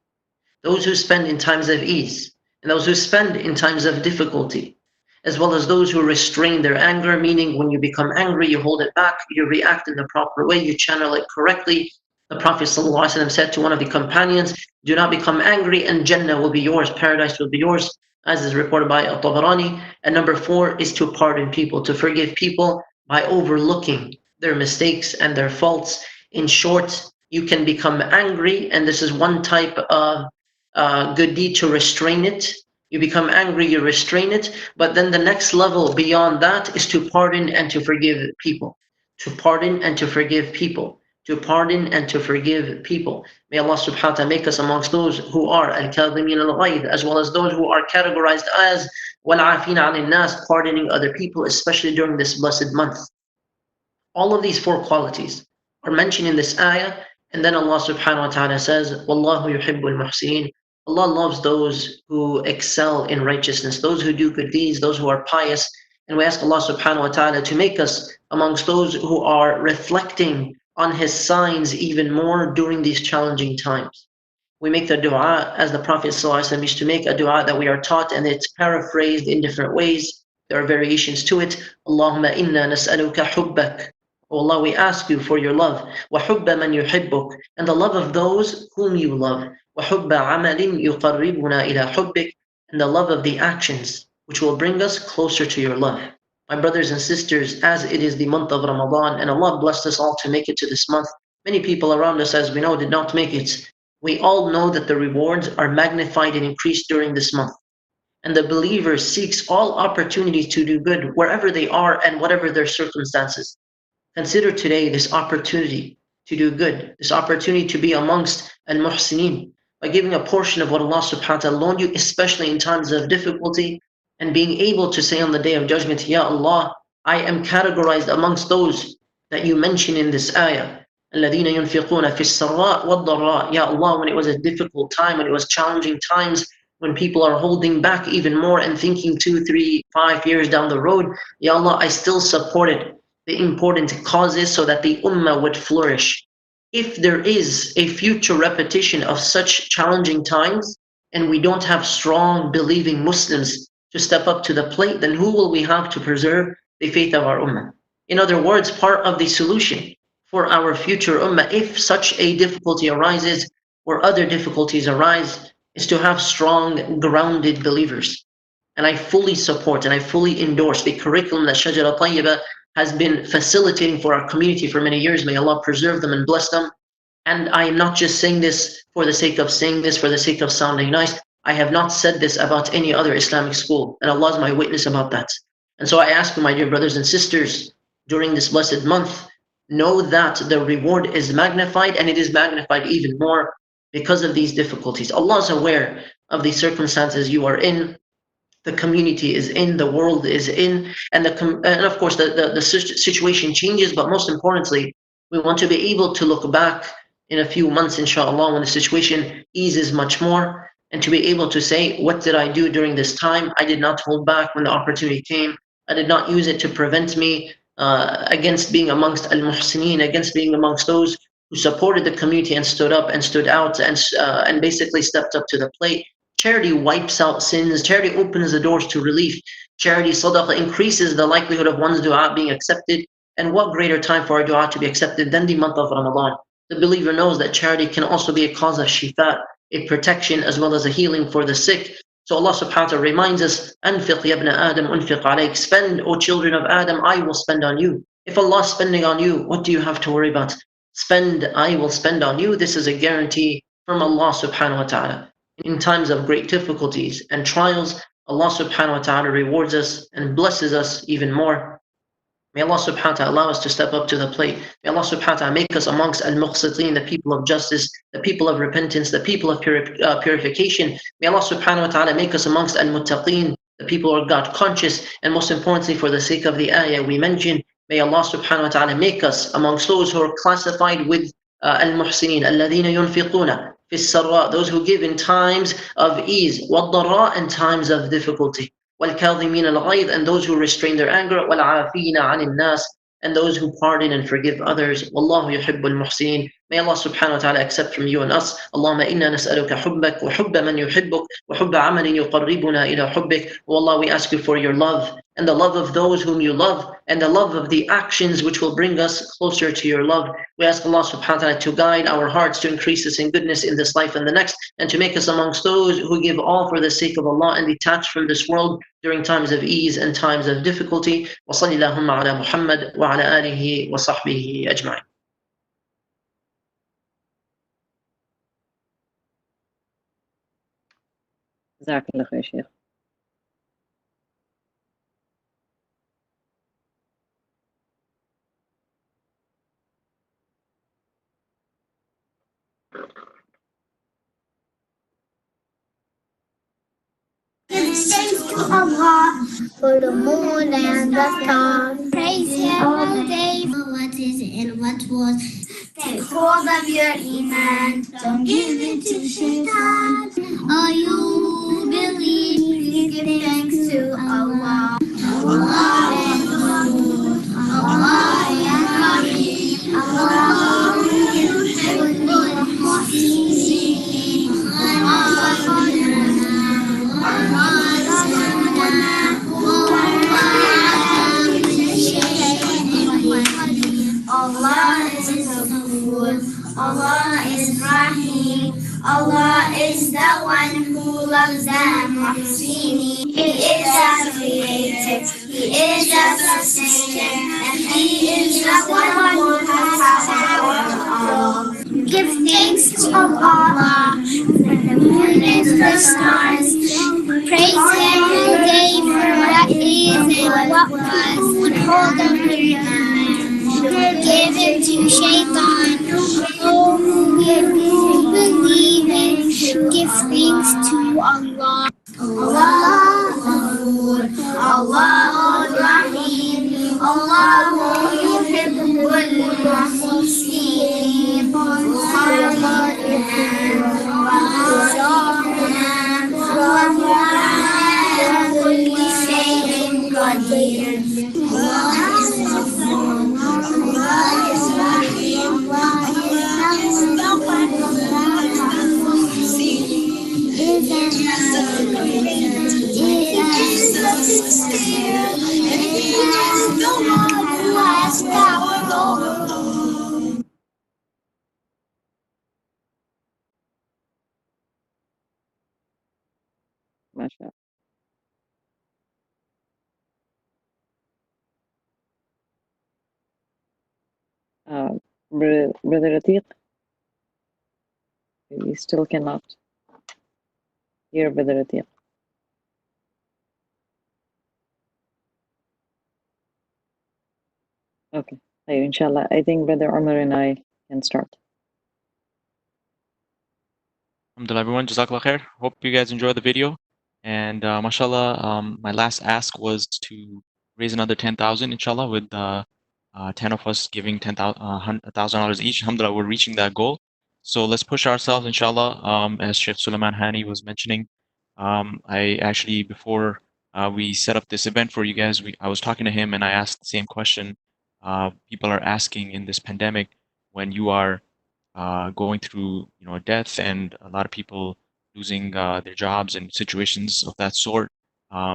Those who spend in times of ease, and those who spend in times of difficulty, as well as those who restrain their anger, meaning when you become angry, you hold it back, you react in the proper way, you channel it correctly. The Prophet ﷺ said to one of the companions, do not become angry and Jannah will be yours, paradise will be yours, as is reported by At-Tabarani. And number 4 is to pardon people, to forgive people by overlooking their mistakes and their faults. In short, you can become angry, and this is one type of good deed, to restrain it. You become angry, you restrain it, but then the next level beyond that is to pardon and to forgive people. To pardon and to forgive people. To pardon and to forgive people. May Allah subhanahu wa ta'ala make us amongst those who are al-kadhimin al-ghayz, as well as those who are categorized as wal-afina 'anil nas, pardoning other people, especially during this blessed month. All of these 4 qualities are mentioned in this ayah, and then Allah subhanahu wa ta'ala says, Wallahu yuhibbul muhsinin. Allah loves those who excel in righteousness, those who do good deeds, those who are pious. And we ask Allah subhanahu wa ta'ala to make us amongst those who are reflecting on His signs even more during these challenging times. We make the dua as the Prophet ﷺ used to make, a dua that we are taught, and it's paraphrased in different ways. There are variations to it. Allahumma inna nas'aluka hubbak. Oh Allah, we ask you for your love. وَحُبَّ مَنْ يُحِبُّكَ, and the love of those whom you love. وَحُبَّ عَمَلٍ يُقَرِّبُنَا إِلَى حُبِّكَ, and the love of the actions which will bring us closer to your love. My brothers and sisters, as it is the month of Ramadan, and Allah blessed us all to make it to this month, many people around us, as we know, did not make it. We all know that the rewards are magnified and increased during this month. And the believer seeks all opportunities to do good wherever they are and whatever their circumstances. Consider today this opportunity to do good, this opportunity to be amongst al-muhsinin, by giving a portion of what Allah subhanahu wa ta'ala loaned you, especially in times of difficulty, and being able to say on the Day of Judgment, Ya Allah, I am categorized amongst those that you mention in this ayah. الَّذِينَ يُنْفِقُونَ فِي السَّرَّاءِ وَالضَّرَّاءِ. Ya Allah, when it was a difficult time, when it was challenging times, when people are holding back even more and thinking 2, 3, 5 years down the road, Ya Allah, I still supported the important causes so that the ummah would flourish. if there is a future repetition of such challenging times and we don't have strong believing Muslims to step up to the plate, then who will we have to preserve the faith of our ummah? In other words, part of the solution for our future ummah, if such a difficulty arises or other difficulties arise, is to have strong, grounded believers. And I fully support and I fully endorse the curriculum that Shajara Tayyiba has been facilitating for our community for many years. May Allah preserve them and bless them. And I am not just saying this for the sake of saying this, for the sake of sounding nice. I have not said this about any other Islamic school, and Allah is my witness about that. And so I ask you, my dear brothers and sisters, during this blessed month, know that the reward is magnified, and it is magnified even more because of these difficulties. Allah is aware of the circumstances you are in, the community is in, the world is in, and of course the situation changes, but most importantly, we want to be able to look back in a few months, inshallah, when the situation eases much more, and to be able to say, what did I do during this time? I did not hold back when the opportunity came. I did not use it to prevent me against being amongst al-muhsineen, against being amongst those who supported the community and stood up and stood out and basically stepped up to the plate. Charity wipes out sins. Charity opens the doors to relief. Charity, sadaqah, increases the likelihood of one's dua being accepted. And what greater time for our dua to be accepted than the month of Ramadan? The believer knows that charity can also be a cause of shifa, a protection as well as a healing for the sick. So Allah subhanahu wa ta'ala reminds us, أنفق يا ابن آدم أنفق عليك. Spend, O children of Adam, I will spend on you. If Allah is spending on you, what do you have to worry about? Spend, I will spend on you. This is a guarantee from Allah subhanahu wa ta'ala. In times of great difficulties and trials, Allah subhanahu wa ta'ala rewards us and blesses us even more. May Allah subhanahu wa ta'ala allow us to step up to the plate. May Allah subhanahu wa ta'ala make us amongst al-muqsiteen, the people of justice, the people of repentance, the people of purification. May Allah subhanahu wa ta'ala make us amongst al-muttaqeen, the people who are God conscious. And most importantly, for the sake of the ayah we mentioned, may Allah subhanahu wa ta'ala make us amongst those who are classified with al-muhsineen, alladhina yunfiquna fi sarra, those who give in times of ease, wad-dharra, in times of difficulty. وَالْكَاظِمِينَ الْغَيْظَ, and those who restrain their anger, وَالْعَافِينَ عَنِ النَّاسِ, and those who pardon and forgive others. وَاللَّهُ يُحِبُّ الْمُحْسِنِينَ. May Allah subhanahu wa ta'ala accept from you and us. Allahumma inna nas'aluka hubbak wa hubba man yuhibbuk wa hubba amalin yuqarribuna ila hubbik. Oh Allah, we ask you for your love and the love of those whom you love and the love of the actions which will bring us closer to your love. We ask Allah subhanahu wa ta'ala to guide our hearts to increase us in goodness in this life and the next, and to make us amongst those who give all for the sake of Allah and detach from this world during times of ease and times of difficulty. Wa sallallahu ala Muhammad wa ala alihi wa sahbihi ajma'in. جزاك الله خير شيخ. Give thanks to Allah for the moon and the stars. Praise Him all day for what is and what was. Take hold of your iman. Don't give it to shaitan. All you believe, give thanks to Allah. Allah is Ghafur. Allah is Rahim. Allah yuhibbul muhsinin. Allah is Ghafur, Allah is Rahim, Allah is the one who loves the Muhsinin. He is the creator, He is the sustainer, and He is the one who has power of all. Give thanks to Allah for the moon and the stars. Praise Him all day for what is and what was. Hold of your mind. Give it to shaitan. Oh, who believe in, give thanks to Allah. Allah Ghafur, Allah Rahim, Allah yuhibbul muhsinin. Allah Allah is Allah bless our Lord. Masha. Brother Atiq, we still cannot hear Brother Atiq. Okay. Inshallah, I think Brother Umar and I can start. Alhamdulillah, everyone. Jazakallah khair. Hope you guys enjoyed the video. And mashallah, my last ask was to raise another 10,000, inshallah, with 10 of us giving $1,000 each. Alhamdulillah, we're reaching that goal. So let's push ourselves, inshallah. As Sheikh Sulaiman Hani was mentioning, I actually, before we set up this event for you guys, I was talking to him and I asked the same question. People are asking in this pandemic, when you are going through death and a lot of people losing their jobs and situations of that sort,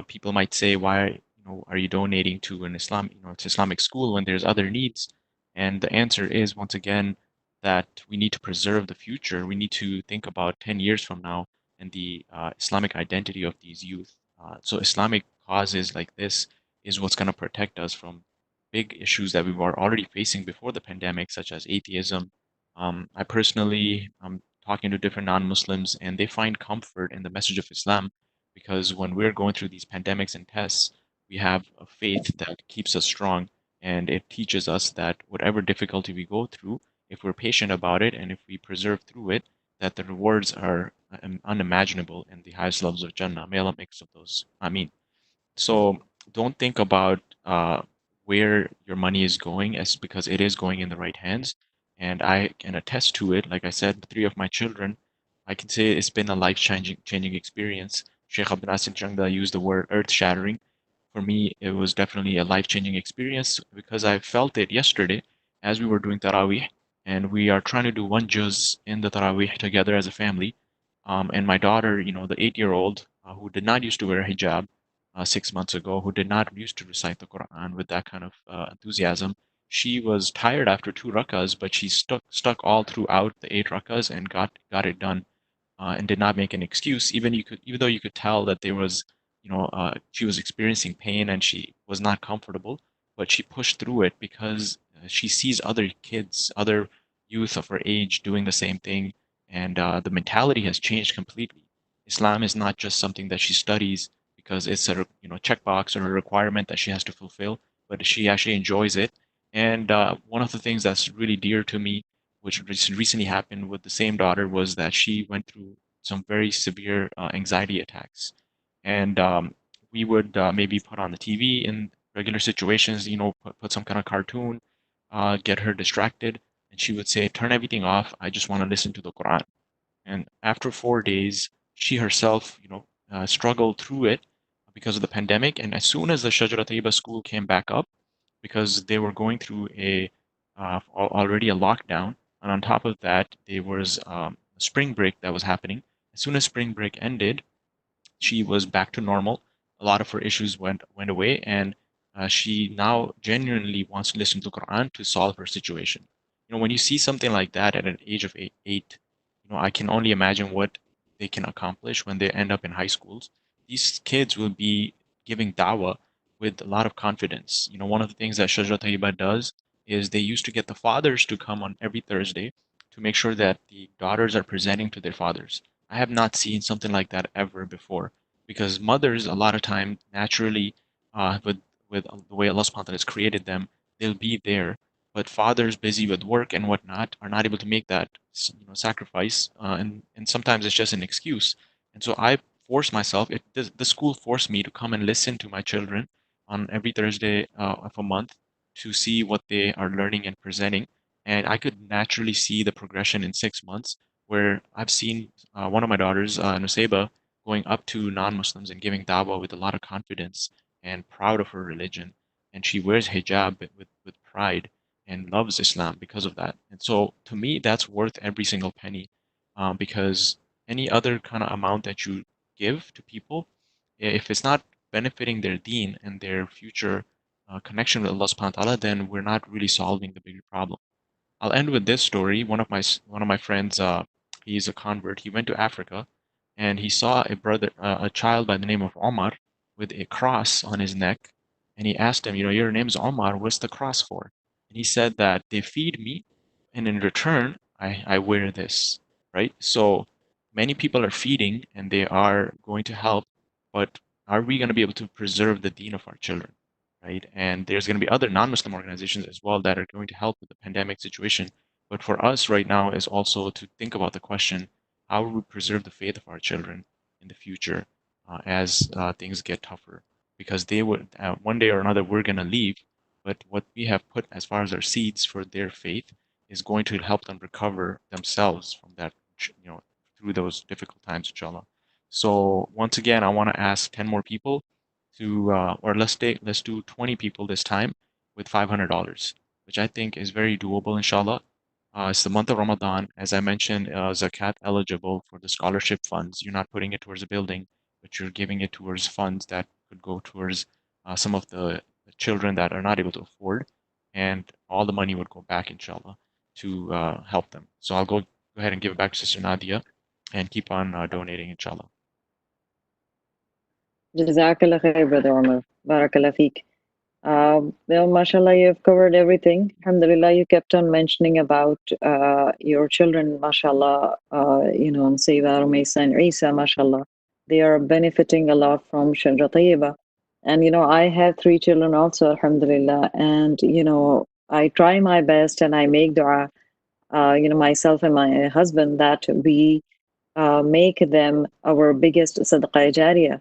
people might say, why are you donating to an to Islamic school when there's other needs? And the answer is, once again, that we need to preserve the future. We need to think about 10 years from now and the Islamic identity of these youth. So Islamic causes like this is what's going to protect us from big issues that we were already facing before the pandemic, such as atheism. I personally, I'm talking to different non-Muslims, and they find comfort in the message of Islam because when we're going through these pandemics and tests, we have a faith that keeps us strong, and it teaches us that whatever difficulty we go through, if we're patient about it and if we persevere through it, that the rewards are unimaginable in the highest levels of Jannah. May Allah make us of those. I mean. So don't think about where your money is going as because it is going in the right hands. And I can attest to it. Like I said, three of my children, I can say it's been a life changing experience. Sheikh Abdul Nasir Jangda used the word earth shattering. For me, it was definitely a life-changing experience because I felt it yesterday as we were doing Taraweeh, and we are trying to do one juz in the Taraweeh together as a family. And my daughter, the 8-year-old who did not used to wear a hijab 6 months ago, who did not used to recite the Quran with that kind of enthusiasm, she was tired after 2 rakas, but she stuck all throughout the 8 rakas and got it done and did not make an excuse. Even though you could tell that there was, she was experiencing pain and she was not comfortable, but she pushed through it because she sees other kids, other youth of her age doing the same thing, and the mentality has changed completely. Islam is not just something that she studies because it's a checkbox or a requirement that she has to fulfill, but she actually enjoys it. And one of the things that's really dear to me, which recently happened with the same daughter, was that she went through some very severe anxiety attacks. And we would maybe put on the TV in regular situations, put some kind of cartoon, get her distracted, and she would say, "Turn everything off. I just want to listen to the Quran." And after 4 days, she herself, struggled through it because of the pandemic. And as soon as the Shajara Tayyiba school came back up, because they were going through already a lockdown, and on top of that, there was a spring break that was happening. As soon as spring break ended, she was back to normal. A lot of her issues went away, and she now genuinely wants to listen to Quran to solve her situation. When you see something like that at an age of eight, I can only imagine what they can accomplish when they end up in high schools. These kids will be giving dawah with a lot of confidence. One of the things that Shajra Tayyiba does is they used to get the fathers to come on every Thursday to make sure that the daughters are presenting to their fathers. I have not seen something like that ever before because mothers a lot of time naturally with the way Allah subhanahu wa ta'ala has created them, they'll be there. But fathers busy with work and whatnot are not able to make that sacrifice, and sometimes it's just an excuse. And so I force myself. The school forced me to come and listen to my children on every Thursday of a month to see what they are learning and presenting. And I could naturally see the progression in 6 months, where I've seen one of my daughters, Nuseba, going up to non-Muslims and giving dawah with a lot of confidence and proud of her religion. And she wears hijab with pride and loves Islam because of that. And so to me, that's worth every single penny, because any other kind of amount that you give to people, if it's not benefiting their deen and their future connection with Allah subhanahu wa ta'ala, then we're not really solving the bigger problem. I'll end with this story. One of my friends, he's a convert. He went to Africa, and he saw a child by the name of Omar, with a cross on his neck, and he asked him, your name's Omar. What's the cross for? And he said that they feed me, and in return, I wear this. Right. So many people are feeding, and they are going to help, but are we going to be able to preserve the deen of our children? Right? And there's going to be other non-Muslim organizations as well that are going to help with the pandemic situation. But for us right now is also to think about the question, how will we preserve the faith of our children in the future as things get tougher? Because they would, one day or another, we're going to leave, but what we have put as far as our seeds for their faith is going to help them recover themselves from that, through those difficult times, inshallah. So once again, I want to ask 10 more people to, or let's do 20 people this time with $500, which I think is very doable, inshallah. It's the month of Ramadan. As I mentioned, zakat eligible for the scholarship funds. You're not putting it towards a building, but you're giving it towards funds that could go towards some of the children that are not able to afford, and all the money would go back, inshallah, to help them. So I'll go ahead and give it back to Sister Nadia, and keep on donating, inshallah. Jazakallah khair, Brother Omar. Barakallah feek. Well, mashallah, you've covered everything. Alhamdulillah, you kept on mentioning about your children, mashallah, and Sayyida Rumaysa and Isa, mashallah. They are benefiting a lot from Shajra Tayyiba. And, I have 3 children also, alhamdulillah. And, I try my best and I make dua, myself and my husband, that we make them our biggest sadaqah jariyah.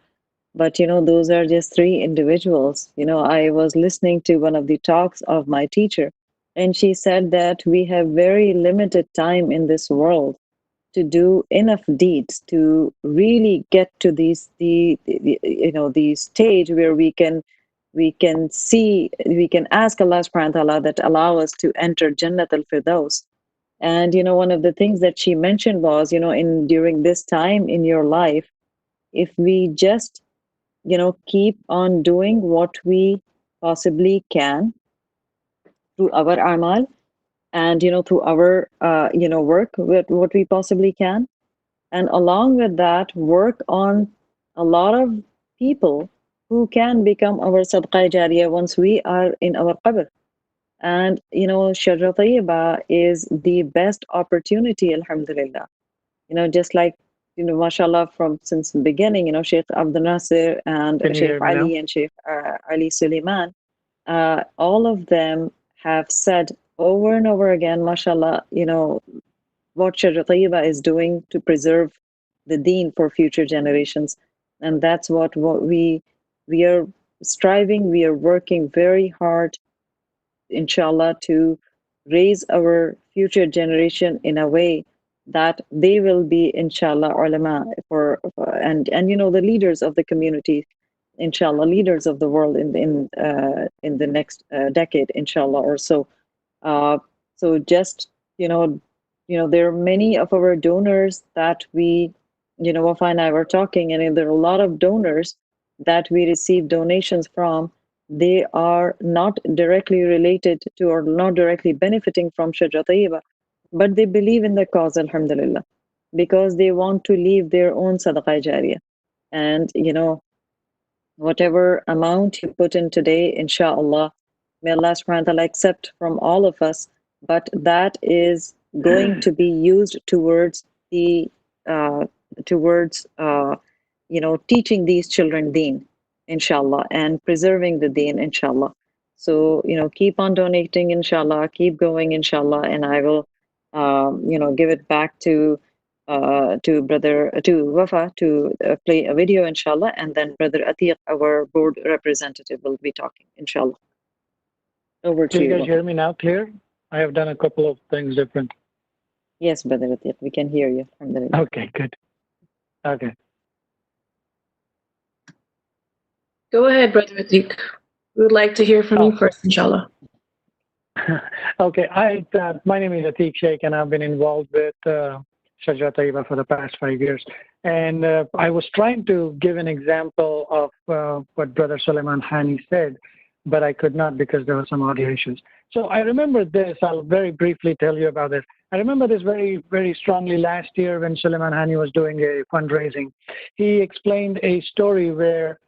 But those are just 3 individuals. I was listening to one of the talks of my teacher, and she said that we have very limited time in this world to do enough deeds to really get to the stage where we can ask Allah subhanahu wa ta'ala that allow us to enter Jannat al-Firdaus. And one of the things that she mentioned was, in during this time in your life, if we just keep on doing what we possibly can through our amal, and through our work with what we possibly can, and along with that, work on a lot of people who can become our sadaqah jariyah once we are in our qabr. And Shajra Tayyiba is the best opportunity, alhamdulillah. Just like mashallah, from since the beginning, Sheikh Abdul Nasir and Can you Sheikh hear me now? Ali and Sheikh Ali Suleiman, all of them have said over and over again, mashallah, what Shajra Tayyiba is doing to preserve the deen for future generations. And that's what we are striving, we are working very hard, inshallah, to raise our future generation in a way that they will be, inshallah, ulama and the leaders of the community, inshallah, leaders of the world in the next decade, inshallah, or so. So just there are many of our donors that we, Wafa and I were talking, and there are a lot of donors that we receive donations from. They are not directly related to or not directly benefiting from Shajra Tayyiba, but they believe in the cause, alhamdulillah, because they want to leave their own sadaqah jariyah. And whatever amount you put in today, inshallah, may Allah subhanahu wa ta'ala accept from all of us, but that is going to be used towards the teaching these children deen, inshallah, and preserving the deen, inshallah. So keep on donating, inshallah, keep going, inshallah, and I will give it back to Wafa to play a video, inshallah, and then Brother Atiq, our board representative, will be talking, inshallah. Over to Can you you, guys hear Wafa. me now clear? I have done a couple of things different. Yes, Brother Atiq, we can hear you. Alhamdulillah. Okay, good. Okay. Go ahead, Brother Atiq. We would like to hear from you first, inshallah. Okay, my name is Atiq Sheikh, and I've been involved with Shajra Tayyiba for the past 5 years. And I was trying to give an example of what Brother Suleiman Hani said. but I could not because there were some audio issues. So I remember this. I'll very briefly tell you about this. I remember this very, very strongly last year when Suleiman Hani was doing a fundraising. He explained a story where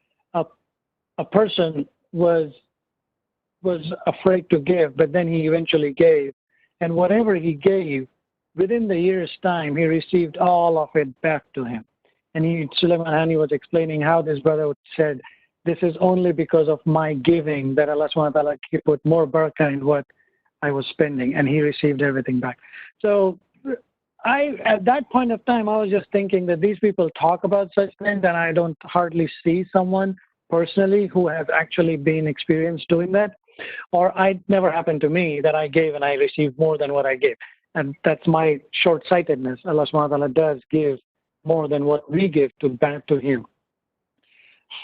a person was afraid to give, but then he eventually gave. And whatever he gave, within the year's time, he received all of it back to him. And Suleiman Hani was explaining how this brother said, this is only because of my giving that Allah subhanahu wa ta'ala put more barakah in what I was spending, and he received everything back. So at that point of time, I was just thinking that these people talk about such things, and I don't hardly see someone personally who has actually been experienced doing that. Or it never happened to me that I gave and I received more than what I gave. And that's my short-sightedness. Allah subhanahu wa ta'ala does give more than what we give back to him.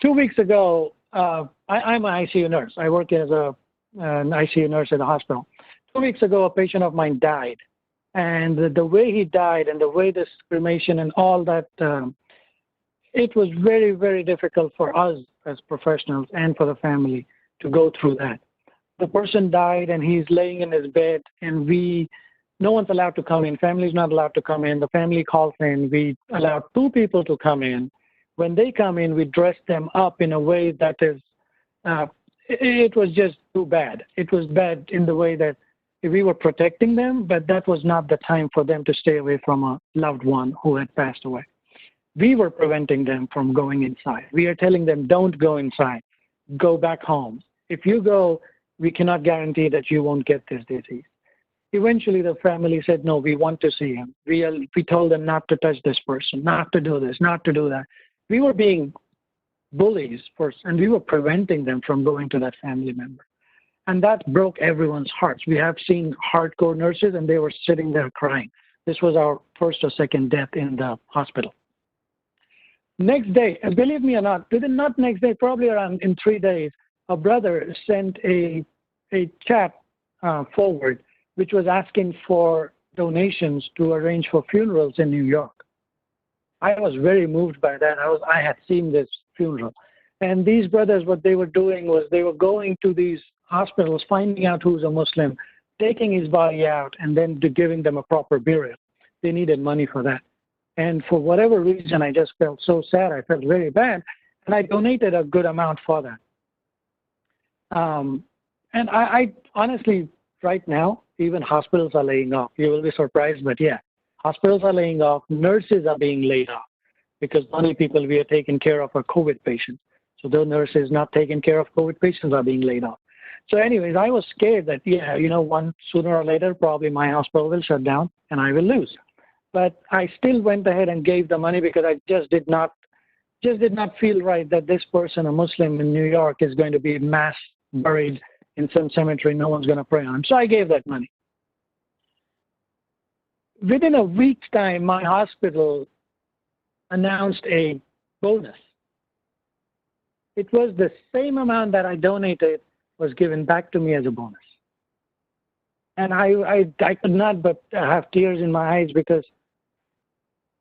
2 weeks ago, I'm an ICU nurse. I work as an ICU nurse at a hospital. 2 weeks ago, a patient of mine died. And the way he died and the way this cremation and all that, it was very, very difficult for us as professionals and for the family to go through that. The person died and he's laying in his bed, and no one's allowed to come in. Family's not allowed to come in. The family calls in. We allowed 2 people to come in. When they come in, we dress them up in a way that is, it was just too bad. It was bad in the way that we were protecting them, but that was not the time for them to stay away from a loved one who had passed away. We were preventing them from going inside. We are telling them, don't go inside. Go back home. If you go, we cannot guarantee that you won't get this disease. Eventually, the family said, no, we want to see him. We told them not to touch this person, not to do this, not to do that. We were being bullies first, and we were preventing them from going to that family member. And that broke everyone's hearts. We have seen hardcore nurses, and they were sitting there crying. This was our first or second death in the hospital. Next day, and believe me or not, not next day, probably around in 3 days, a brother sent a chat forward, which was asking for donations to arrange for funerals in New York. I was very moved by that. I had seen this funeral. And these brothers, what they were doing was they were going to these hospitals, finding out who's a Muslim, taking his body out, and then giving them a proper burial. They needed money for that. And for whatever reason, I just felt so sad. I felt very bad. And I donated a good amount for that. And I honestly, right now, even hospitals are laying off. You will be surprised, but yeah, hospitals are laying off. Nurses are being laid off because only people we are taking care of are COVID patients. So those nurses not taking care of COVID patients are being laid off. So anyways, I was scared that, yeah, sooner or later, probably my hospital will shut down and I will lose. But I still went ahead and gave the money because I just did not feel right that this person, a Muslim in New York, is going to be mass buried in some cemetery. No one's going to pray on him. So I gave that money. Within a week's time, my hospital announced a bonus. It was the same amount that I donated was given back to me as a bonus. And I could not but have tears in my eyes because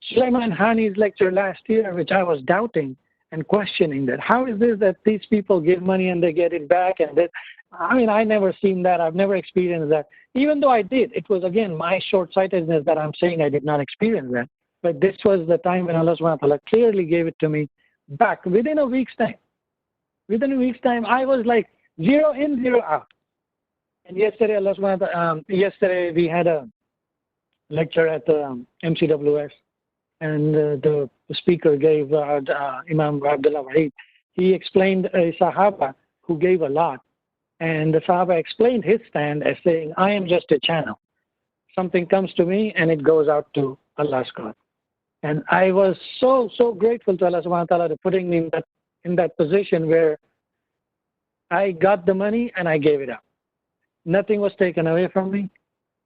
Suleiman Hani's lecture last year, which I was doubting and questioning that, how is this that these people give money and they get it back? And that, I never seen that. I've never experienced that. Even though I did, it was, again, my short-sightedness that I'm saying I did not experience that. But this was the time when Allah subhanahu wa ta'ala clearly gave it to me back within a week's time. Within a week's time, I was like 0 in, 0 out. And yesterday, yesterday we had a lecture at the MCWS, and the speaker gave Imam Abdullah Wahid. He explained a Sahaba who gave a lot, and the Sahaba explained his stand as saying, I am just a channel. Something comes to me and it goes out to Allah's God. And I was so grateful to Allah subhanahu wa ta'ala for putting me in that position where I got the money and I gave it up. Nothing was taken away from me.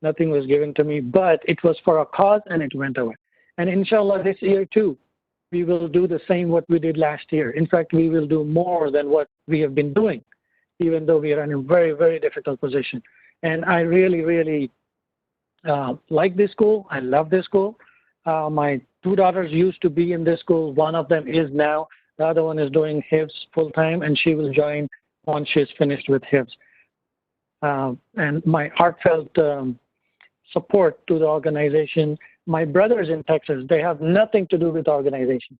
Nothing was given to me, but it was for a cause and it went away. And inshallah, this year too, we will do the same what we did last year. In fact, we will do more than what we have been doing, even though we are in a very, very difficult position. And I really, really like this school. I love this school. My 2 daughters used to be in this school. One of them is now. The other one is doing HIFZ full-time, and she will join once she's finished with his. And my heartfelt support to the organization. My brothers in Texas, they have nothing to do with the organization.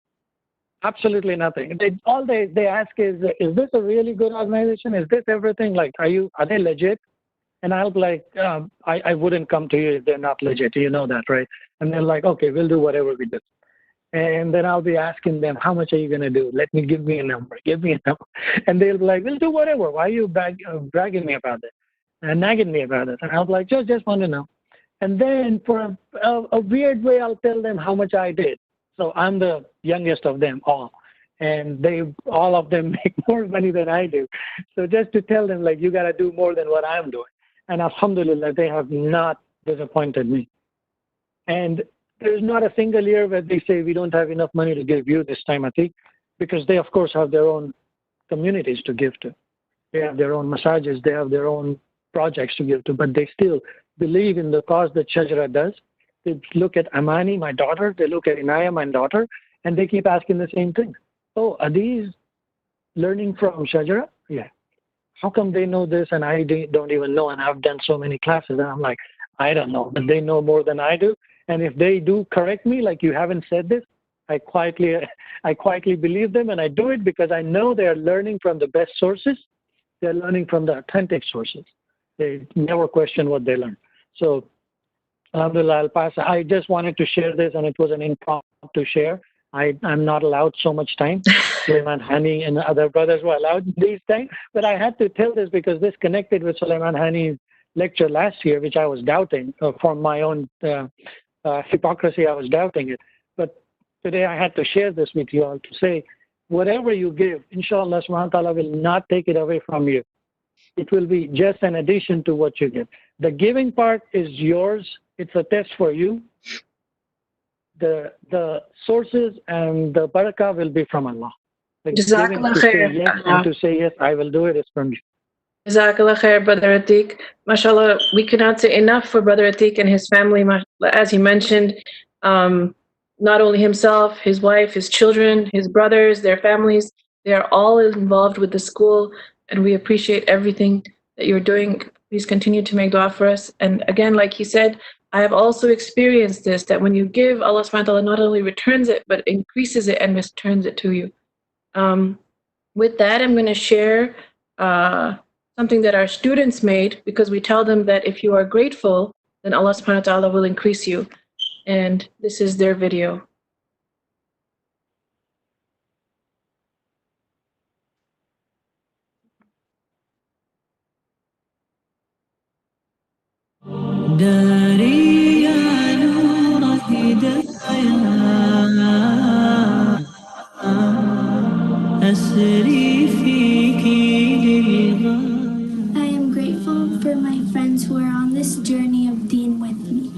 Absolutely nothing. All they ask is this a really good organization? Is this everything? Like, are they legit? And I'll be like, I wouldn't come to you if they're not legit. You know that, right? And they're like, okay, we'll do whatever we do. And then I'll be asking them, how much are you going to do? Give me a number. Give me a number. And they'll be like, we'll do whatever. Why are you bragging me about it and nagging me about it? And I'll be like, just want to know. And then for a weird way, I'll tell them how much I did. So I'm the youngest of them all. And all of them make more money than I do. So just to tell them, like, you got to do more than what I'm doing. And alhamdulillah, they have not disappointed me. And there's not a single year where they say, we don't have enough money to give you this time, Atiq, because they, of course, have their own communities to give to. They have their own massages. They have their own projects to give to. But they still believe in the cause that Shajara does. They look at Amani, my daughter. They look at Inaya, my daughter. And they keep asking the same thing. Oh, are these learning from Shajara? Yeah. How come they know this and I don't even know? And I've done so many classes. And I'm like, I don't know. But they know more than I do. And if they do correct me, like, you haven't said this, I quietly believe them. And I do it because I know they're learning from the best sources. They're learning from the authentic sources. They never question what they learn. So, alhamdulillah, I'll pass. I just wanted to share this, and it was an impromptu share. I'm not allowed so much time. Sulaiman Hani and other brothers were allowed these times. But I had to tell this because this connected with Sulaiman Hani's lecture last year, which I was doubting from my own hypocrisy. I was doubting it. But today I had to share this with you all to say, whatever you give, inshallah, subhanahu wa ta'ala will not take it away from you. It will be just an addition to what you give. The giving part is yours. It's a test for you. The sources and the barakah will be from Allah. The giving to say yes and to say yes, I will do it is from you. Jazakallah khair, Brother Atiq. MashaAllah, we cannot say enough for Brother Atiq and his family. As he mentioned, not only himself, his wife, his children, his brothers, their families, they are all involved with the school, and we appreciate everything that you're doing. Please continue to make dua for us. And again, like he said, I have also experienced this, that when you give, Allah subhanahu wa ta'ala not only returns it, but increases it and returns it to you. With that, I'm going to share something that our students made, because we tell them that if you are grateful, then Allah subhanahu wa ta'ala will increase you. And this is their video. داري يا نور هدايا أسري فيك للغاية. I am grateful for my friends who are on this journey of Deen with me.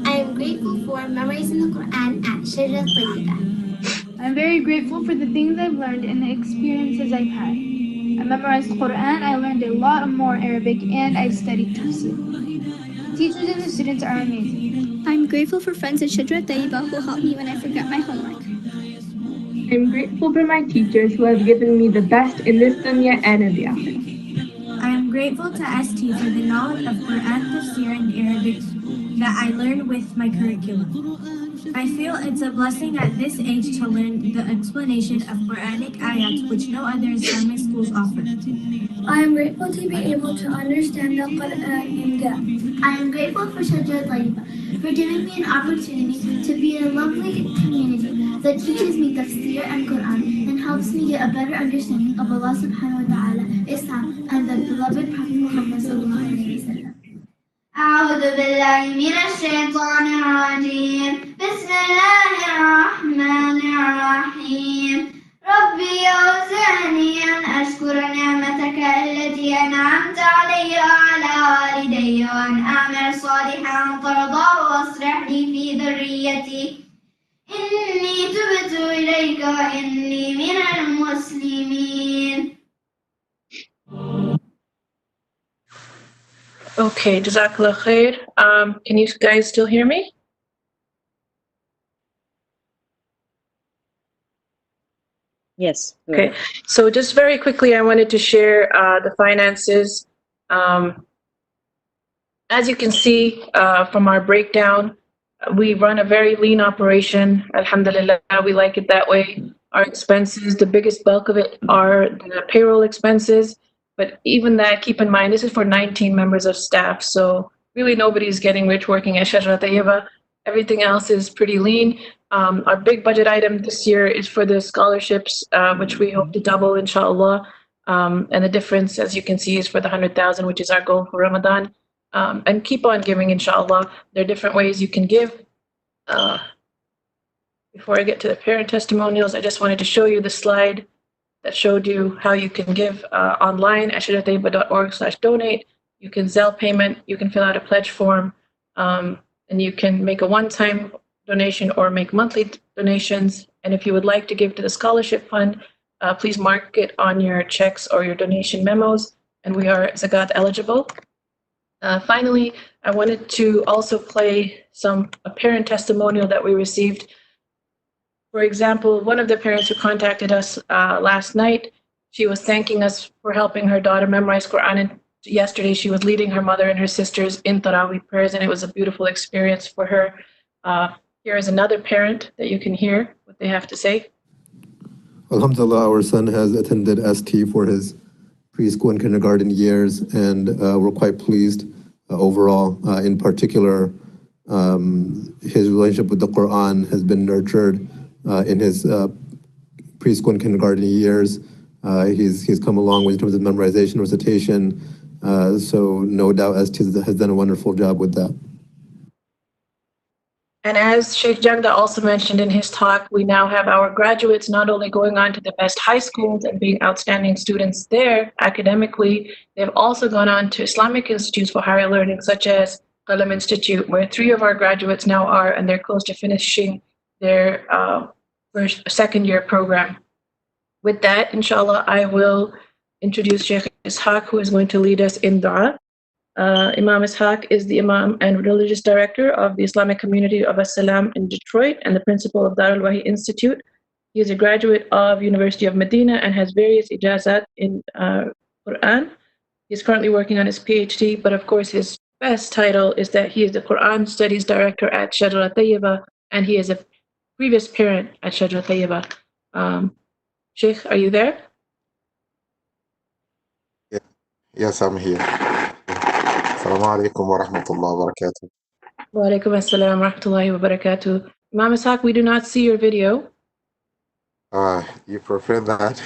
I am grateful for memorizing the Quran at Shajra Tayyiba. I'm very grateful for the things I've learned and the experiences I've had. I memorized Quran, I learned a lot more Arabic, and I studied tafsir. Teachers and the students are amazing. I'm grateful for friends at Shajra Tayyiba who help me when I forget my homework. I'm grateful for my teachers who have given me the best in this dunya and in the akhirah. I am grateful to ST for the knowledge of Quran, tafsir, and Arabic that I learned with my curriculum. I feel it's a blessing at this age to learn the explanation of Quranic ayats which no other Islamic schools offer. I am grateful to be able to understand the Quran in depth. I am grateful for Shajra Tayyiba for giving me an opportunity to be in a lovely community that teaches me tafsir and Quran and helps me get a better understanding of Allah subhanahu wa ta'ala, Islam, and the beloved Prophet Muhammad sallallahu alayhi wa sallam. أعوذ بالله من الشيطان الرجيم بسم الله الرحمن الرحيم ربي أوزعني أن أشكر نعمتك التي أنعمت علي وعلى والدي وأن أعمل صالحا ترضاه وأصلح لي في ذريتي إني تبت إليك وإني من المسلمين. Okay, Jazakallah khair. Can you guys still hear me? Yes. go Okay, ahead. so just very quickly, I wanted to share the finances. As you can see from our breakdown, we run a very lean operation. Alhamdulillah, we like it that way. Our expenses, the biggest bulk of it are the payroll expenses. But even that, keep in mind, this is for 19 members of staff. So really nobody's getting rich working at Shajra Tayyiba. Everything else is pretty lean. Our big budget item this year is for the scholarships, which we hope to double, inshallah. And the difference, as you can see, is for the 100,000, which is our goal for Ramadan. And keep on giving, inshallah. There are different ways you can give. Before I get to the parent testimonials, I just wanted to show you the slide that showed you how you can give online at shajaratayyiba.org/donate. You can Zelle payment, you can fill out a pledge form, and you can make a one-time donation or make monthly donations. And if you would like to give to the scholarship fund, please mark it on your checks or your donation memos, and we are Zakat eligible. Finally, I wanted to also play a parent testimonial that we received. For example, one of the parents who contacted us last night, she was thanking us for helping her daughter memorize Quran. And yesterday, she was leading her mother and her sisters in Taraweeh prayers, and it was a beautiful experience for her. Here is another parent that you can hear what they have to say. Alhamdulillah, our son has attended ST for his preschool and kindergarten years, and we're quite pleased overall. In particular, his relationship with the Quran has been nurtured in his preschool and kindergarten years. He's come a long way in terms of memorization, recitation, so no doubt ST has done a wonderful job with that. And as Sheikh Jangda also mentioned in his talk, we now have our graduates not only going on to the best high schools and being outstanding students there academically, they've also gone on to Islamic institutes for higher learning, such as Qalam Institute, where 3 of our graduates now are, and they're close to finishing their second year program. With that, inshallah, I will introduce Sheikh Ishaq, who is going to lead us in dua. Imam Ishaq is the Imam and Religious Director of the Islamic Community of As-Salam in Detroit and the Principal of Dar al-Wahi Institute. He is a graduate of University of Medina and has various ijazat in Quran. He's currently working on his PhD, but of course his best title is that he is the Quran Studies Director at Shajra Tayyiba, and he is a previous parent at Shajra Tayyiba. Sheikh, are you there? Yes, I'm here. Assalamu alaikum wa rahmatullahi wa barakatuh. Wa alaikum assalam wa rahmatullahi wa barakatuh. Imam Ishaq, we do not see your video. You prefer that?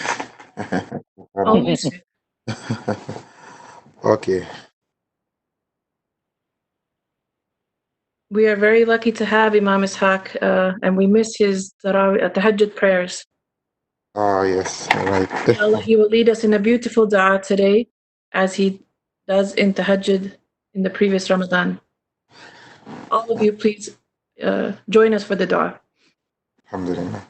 Oh, yes. Okay. We are very lucky to have Imam Ishaq, and we miss his tahajjud prayers. Yes, right. Inshallah, he will lead us in a beautiful dua today, as he does in tahajjud in the previous Ramadan. All of you, please join us for the dua. Alhamdulillah.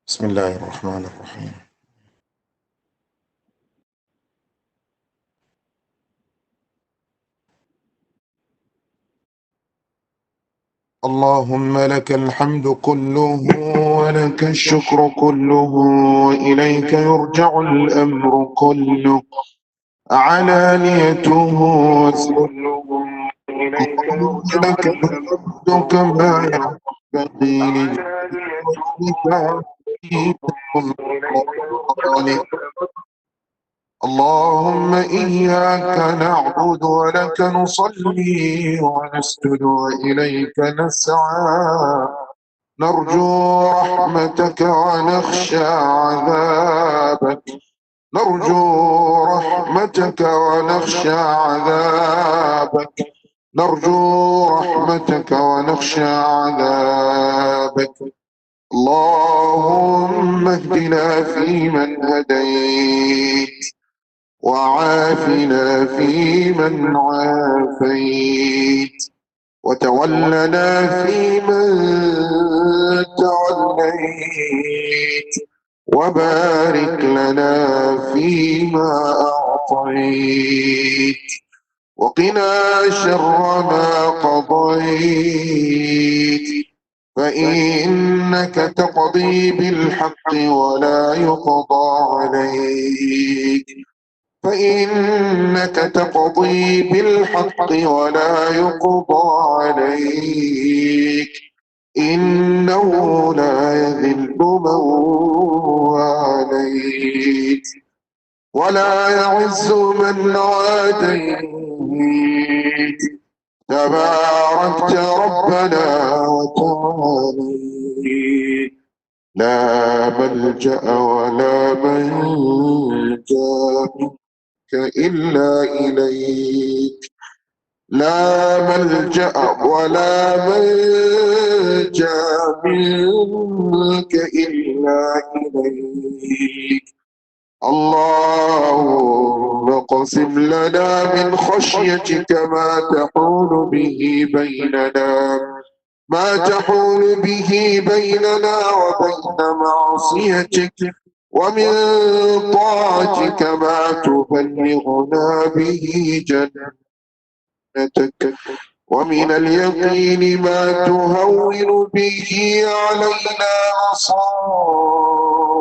Bismillahir Rahmanir Rahim. اللهم لك الحمد كله ولك الشكر كله إليك يرجع الأمر كله علانيته وسره إليك يرجع الحمد كما ينبغي لجلالك اللهم إياك نعبد ولك نصلي ونسجد وإليك نسعى نرجو رحمتك ونخشى عذابك نرجو رحمتك ونخشى عذابك نرجو رحمتك ونخشى عذابك اللهم اهدنا فيمن هديت وعافنا فيمن عافيت وتولنا فيمن توليت وبارك لنا فيما أعطيت وقنا شر ما قضيت فإنك تقضي بالحق ولا يقضى عليك فإنك تقضي بالحق ولا يقضى عليك إنه لا يذل من واليت ولا يعز من عاديت تباركت ربنا وتعاليت لا ملجأ ولا منجا منك إلا إليك لا ملجأ ولا منجا منك إلا إليك اللهم اقسم لنا من خشيتك ما تحول به بيننا وبين معصيتك ومن طاعتك ما تبلغنا به جنتك ومن اليقين ما تهون به علينا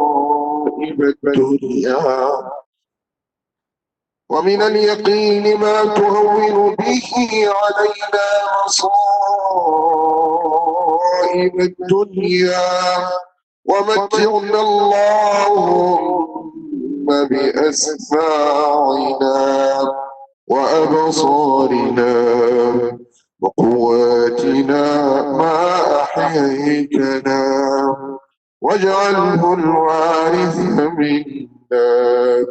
مصائب الدنيا ومن اليقين ما تهون به علينا مصائب الدنيا ومتعنا اللهم بأسماعنا وأبصارنا وقواتنا ما أحييتنا واجعله الوارث منا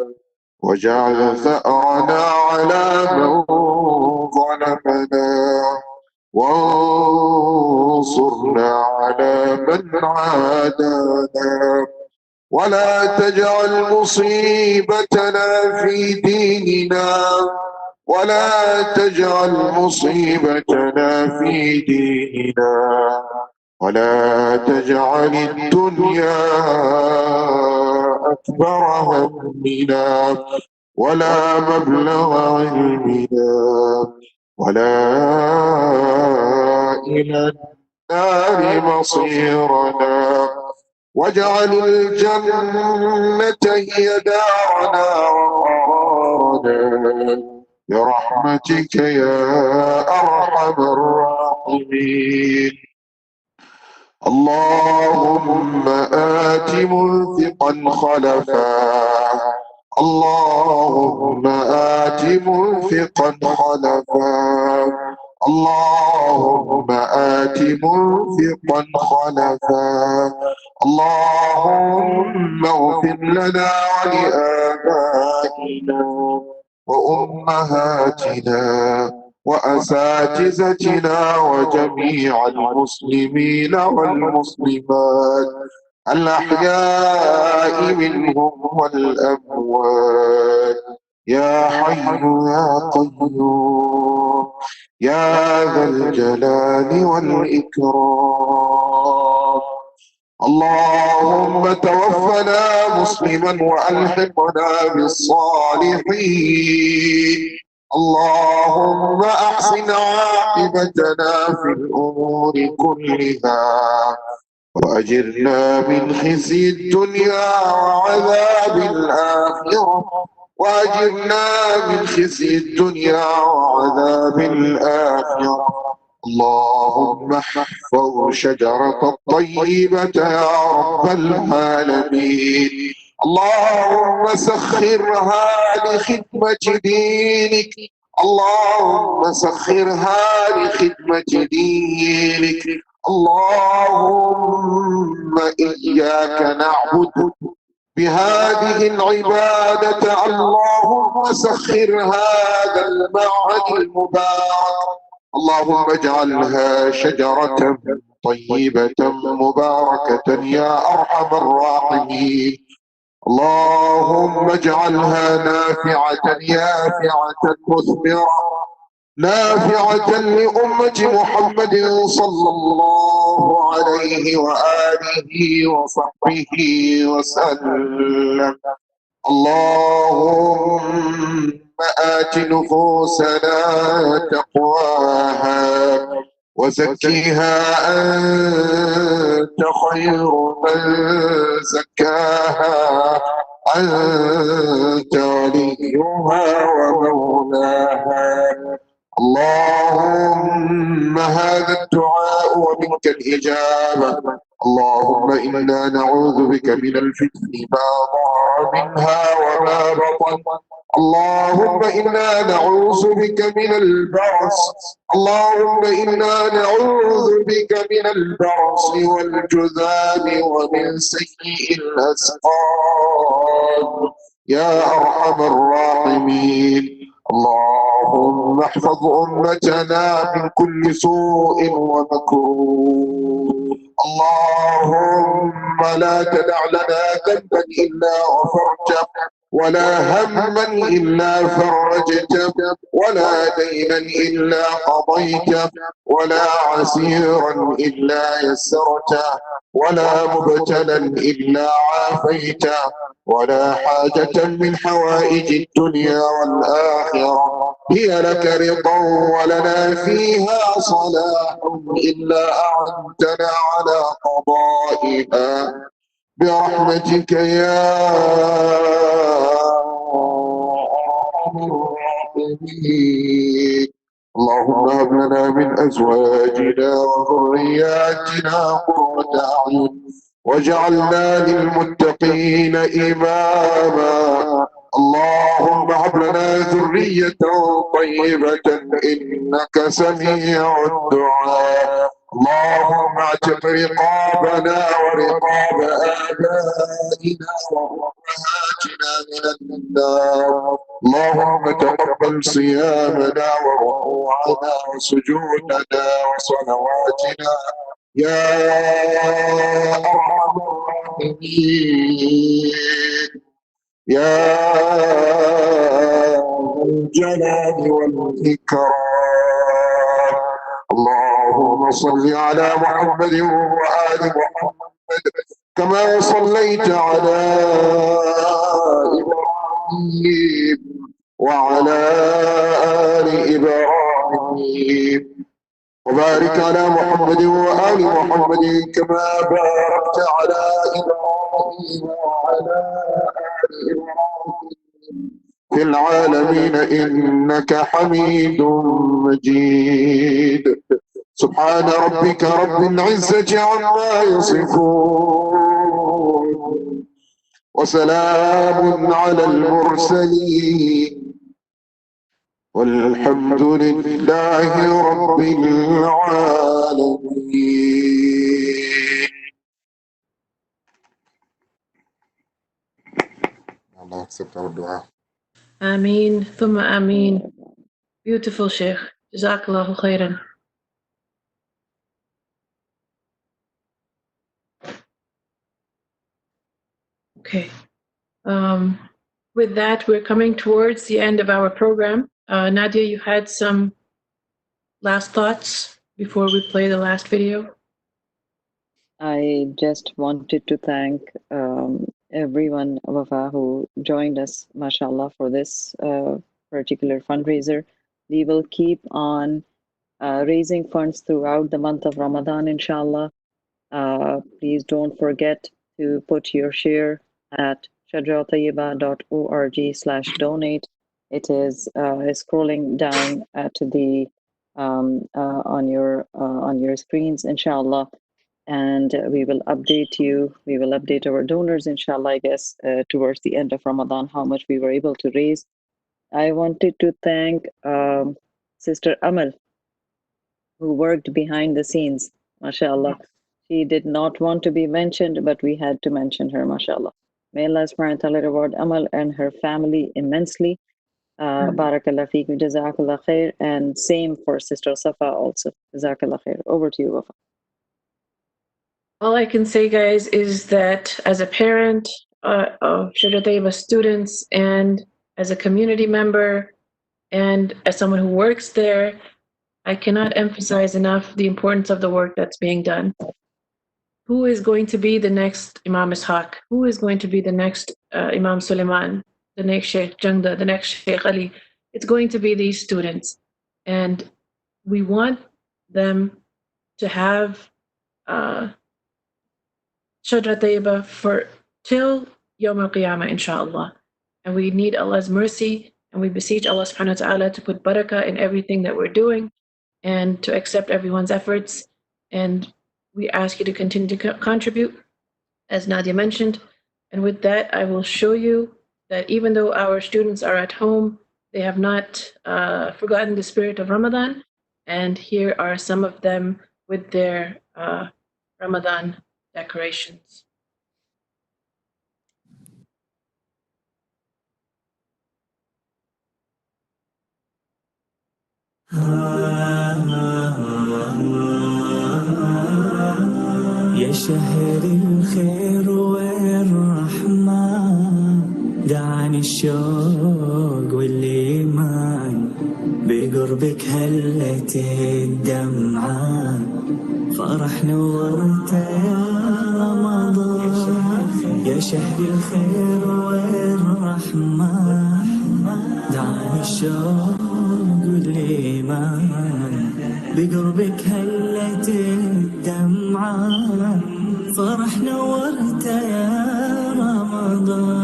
واجعل ثأرنا على من ظلمنا وانصرنا على من عادانا ولا تجعل مصيبتنا في ديننا ولا تجعل مصيبتنا في ديننا ولا تجعل الدنيا أكبر همنا ولا مبلغ علمنا ولا إلى النار مصيرنا واجعل الجنة هي دارنا وقرارنا برحمتك يا أرحم الراحمين اللهم آت منفقا خلفا اللهم آت منفقا خلفا اللهم آت منفقا خلفا اللهم اغفر لنا ولآبائنا وأمهاتنا وأساتذتنا وجميع المسلمين والمسلمات الأحياء منهم والأموات يا حي يا قيوم يا ذا الجلال والإكرام اللهم توفنا مسلما وألحقنا بالصالحين اللهم أحسن عاقبتنا في الأمور كلها وأجرنا من خزي الدنيا وعذاب الآخرة وأجرنا من خزي الدنيا وعذاب الآخرة اللهم احفظ شجرة الطيبة يا رب العالمين اللهم سخرها لخدمة دينك اللهم سخرها لخدمة دينك اللهم إياك نعبد بهذه العبادة اللهم سخر هذا المعهد المبارك اللهم اجعلها شجرة طيبة مباركة يا أرحم الراحمين اللهم اجعلها نافعة يافعة مثمرة نافعة لأمة محمد صلى الله عليه وآله وصحبه وسلم اللهم آت نفوسنا تقواها وزكيها أنت خير من زكاها أنت وليها ومولاها اللهم هذا الدعاء ومنك الإجابة اللهم إنا نعوذ بك من الفتن ما ظهر منها وما بطن اللهم إنا نعوذ بك من البرص اللهم إنا نعوذ بك من البرص والجذام ومن سيء الأسقام يا أرحم الراحمين اللهم احفظ أمتنا من كل سوء ومكروه اللهم لا تدع لنا ذنبا إلا غفرته ولا هما إلا فرجته ولا دينا إلا قضيته ولا عسيرا إلا يسرته ولا مبتلا إلا عافيته ولا حاجة من حوائج الدنيا والآخرة هي لك رضا ولنا فيها صلاح إلا أعنتنا على قضائها برحمتك يا أرحم الراحمين اللهم هب لنا من أزواجنا وذرياتنا قرة أعين واجعلنا للمتقين إماما اللهم هب لنا ذرية طيبة إنك سميع الدعاء اللهم اعتق رقابنا ورقاب آبائنا وأمهاتنا من النار اللهم تقبل صيامنا وركوعنا وسجودنا وصلواتنا يا أرحم الراحمين يا ذا الجلال والإكرام اللهم صل على محمد وآل محمد كما صليت على إبراهيم وعلى آل إبراهيم وبارك على محمد وآل محمد كما باركت على إبراهيم وعلى آل إبراهيم في العالمين إنك حميد مجيد سبحان ربك رب العزة عما يصفون وسلام على المرسلين والحمد لله رب العالمين. Allah accept our dua. Ameen, thumma ameen. Beautiful, Sheikh. Jazakallahu khairan. Okay. With that, we're coming towards the end of our program. Nadia, you had some last thoughts before we play the last video? I just wanted to thank everyone, Wafa, who joined us, mashallah, for this particular fundraiser. We will keep on raising funds throughout the month of Ramadan, inshallah. Please don't forget to put your share at shajaratayyiba.org/donate. It is scrolling down to the on your screens, inshallah. And we will update you. We will update our donors, inshallah, I guess, towards the end of Ramadan, how much we were able to raise. I wanted to thank Sister Amal, who worked behind the scenes, mashallah. She did not want to be mentioned, but we had to mention her, mashallah. May Allah subhanahu wa ta'ala reward Amal and her family immensely. Barakallah feekum, jazakallah khair. And same for Sister Safa also. Jazakallah khair. Over to you, Wafa. All I can say, guys, is that as a parent of Shajar Tayyiba students and as a community member and as someone who works there, I cannot emphasize enough the importance of the work that's being done. Who is going to be the next Imam Ishaq? Who is going to be the next Imam Suleiman, the next Sheikh Jangda, the next Sheikh Ali. It's going to be these students. And we want them to have Shajra Tayyiba for till Yawm al-Qiyamah, inshallah. And we need Allah's mercy, and we beseech Allah subhanahu wa ta'ala to put barakah in everything that we're doing and to accept everyone's efforts. And we ask you to continue to contribute, as Nadia mentioned. And with that, I will show you that even though our students are at home, they have not forgotten the spirit of Ramadan. And here are some of them with their Ramadan decorations. يا شهر الخير والرحمة دعني الشوق والإيمان بقربك هلت الدمعة فرح نورت يا رمضان يا شهر الخير والرحمة دعني الشوق والإيمان بقربك هلت الدمعة فرح نورت يا رمضان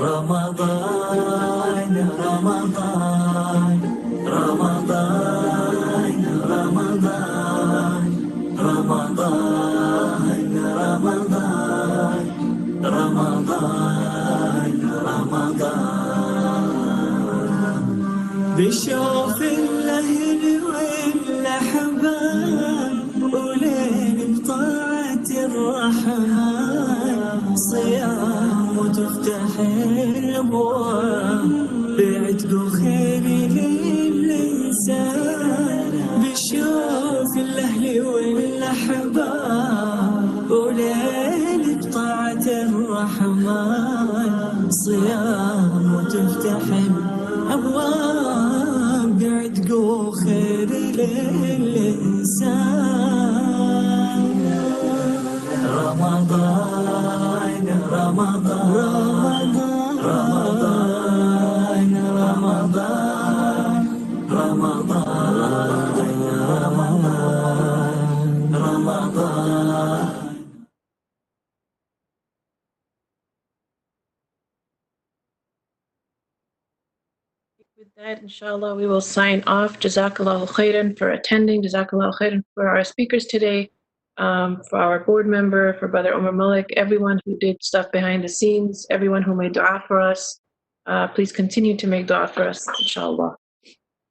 رمضان رمضان رمضان رمضان رمضان رمضان رمضان رمضان بشوف الأهل والأحباب ولين بطاعة الرحمن صيام وتفتح الأبواب بعتق خير للإنسان بشوف الأهل والأحباب ولين بطاعة الرحمن صيام وتفتح الأبواب بعتق خير للإنسان رمضان رمضان رمضان رمضان رمضان رمضان رمضان With that, inshallah, we will sign off. Jazakallahu khairan for attending. Jazakallahu khairan for our speakers today, for our board member, for Brother Omar Malik, everyone who did stuff behind the scenes, everyone who made dua for us. Please continue to make dua for us, inshallah.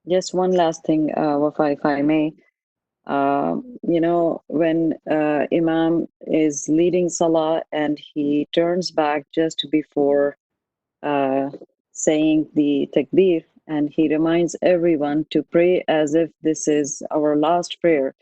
Just one last thing, Wafa, if I may. You know, when Imam is leading Salah and he turns back just before saying the takbir, and he reminds everyone to pray as if this is our last prayer,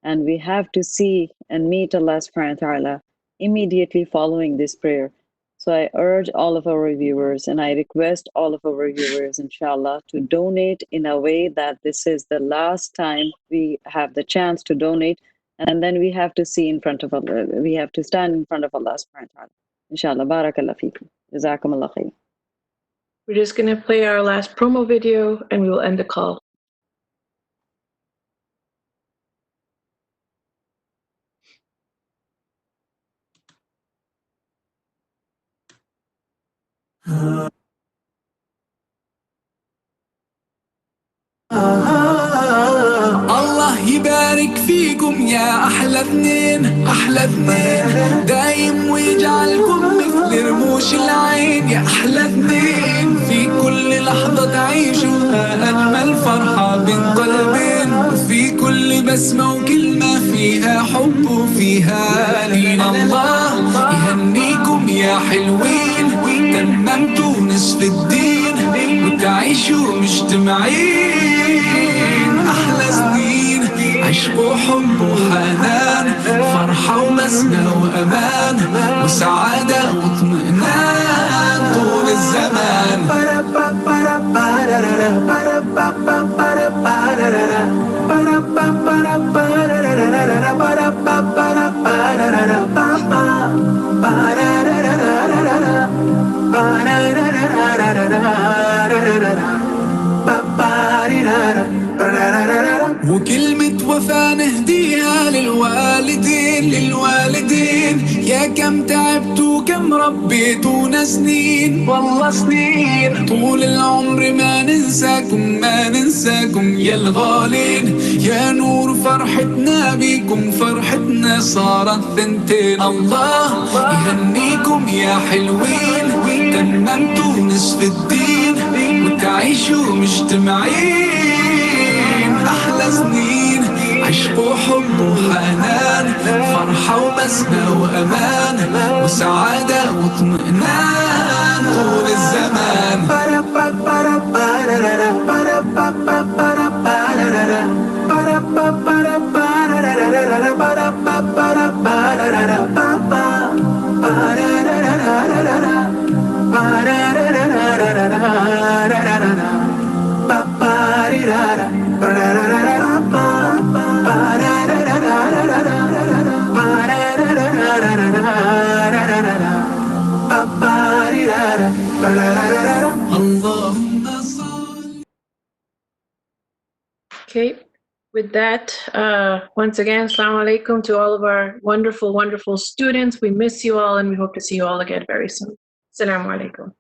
and we have to see and meet Allah subhanahu wa ta'ala immediately following this prayer. So I urge all of our viewers and I request all of our viewers, inshallah, to donate in a way that this is the last time we have the chance to donate, and then we have to see in front of Allah, we have to stand in front of Allah subhanahu wa ta'ala. Inshallah, barakallah feekum. Jazakumullah khair. We're just going to play our last promo video and we will end the call. الله يبارك فيكم يا أحلى اثنين أحلى اثنين دايم ويجعلكم مثل رموش العين يا أحلى اثنين في كل لحظة تعيشوها أجمل فرحة بين قلبين في كل بسمة وكلمة فيها حب وفيها لين الله يهنيكم يا حلوين تممتوا نصف الدين وتعيشوا مجتمعين أحلى سنين عشق وحب وحنان فرحة ومسنى وأمان وسعادة واطمئنان طول الزمان كلمة وفاة نهديها للوالدين يا كم تعبت وكم ربيتونا سنين والله سنين طول العمر ما ننساكم يا الغالين يا نور فرحتنا بيكم فرحتنا صارت ثنتين الله يهنيكم يا حلوين تممتوا نصف الدين وتعيشوا مجتمعين أحلى سنين عشق وحب وحنان فرحة وبسمة وأمان وسعادة واطمئنان طول الزمان Okay, with that, once again, assalamu alaikum to all of our wonderful, wonderful students. We miss you all and we hope to see you all again very soon. Assalamu alaikum.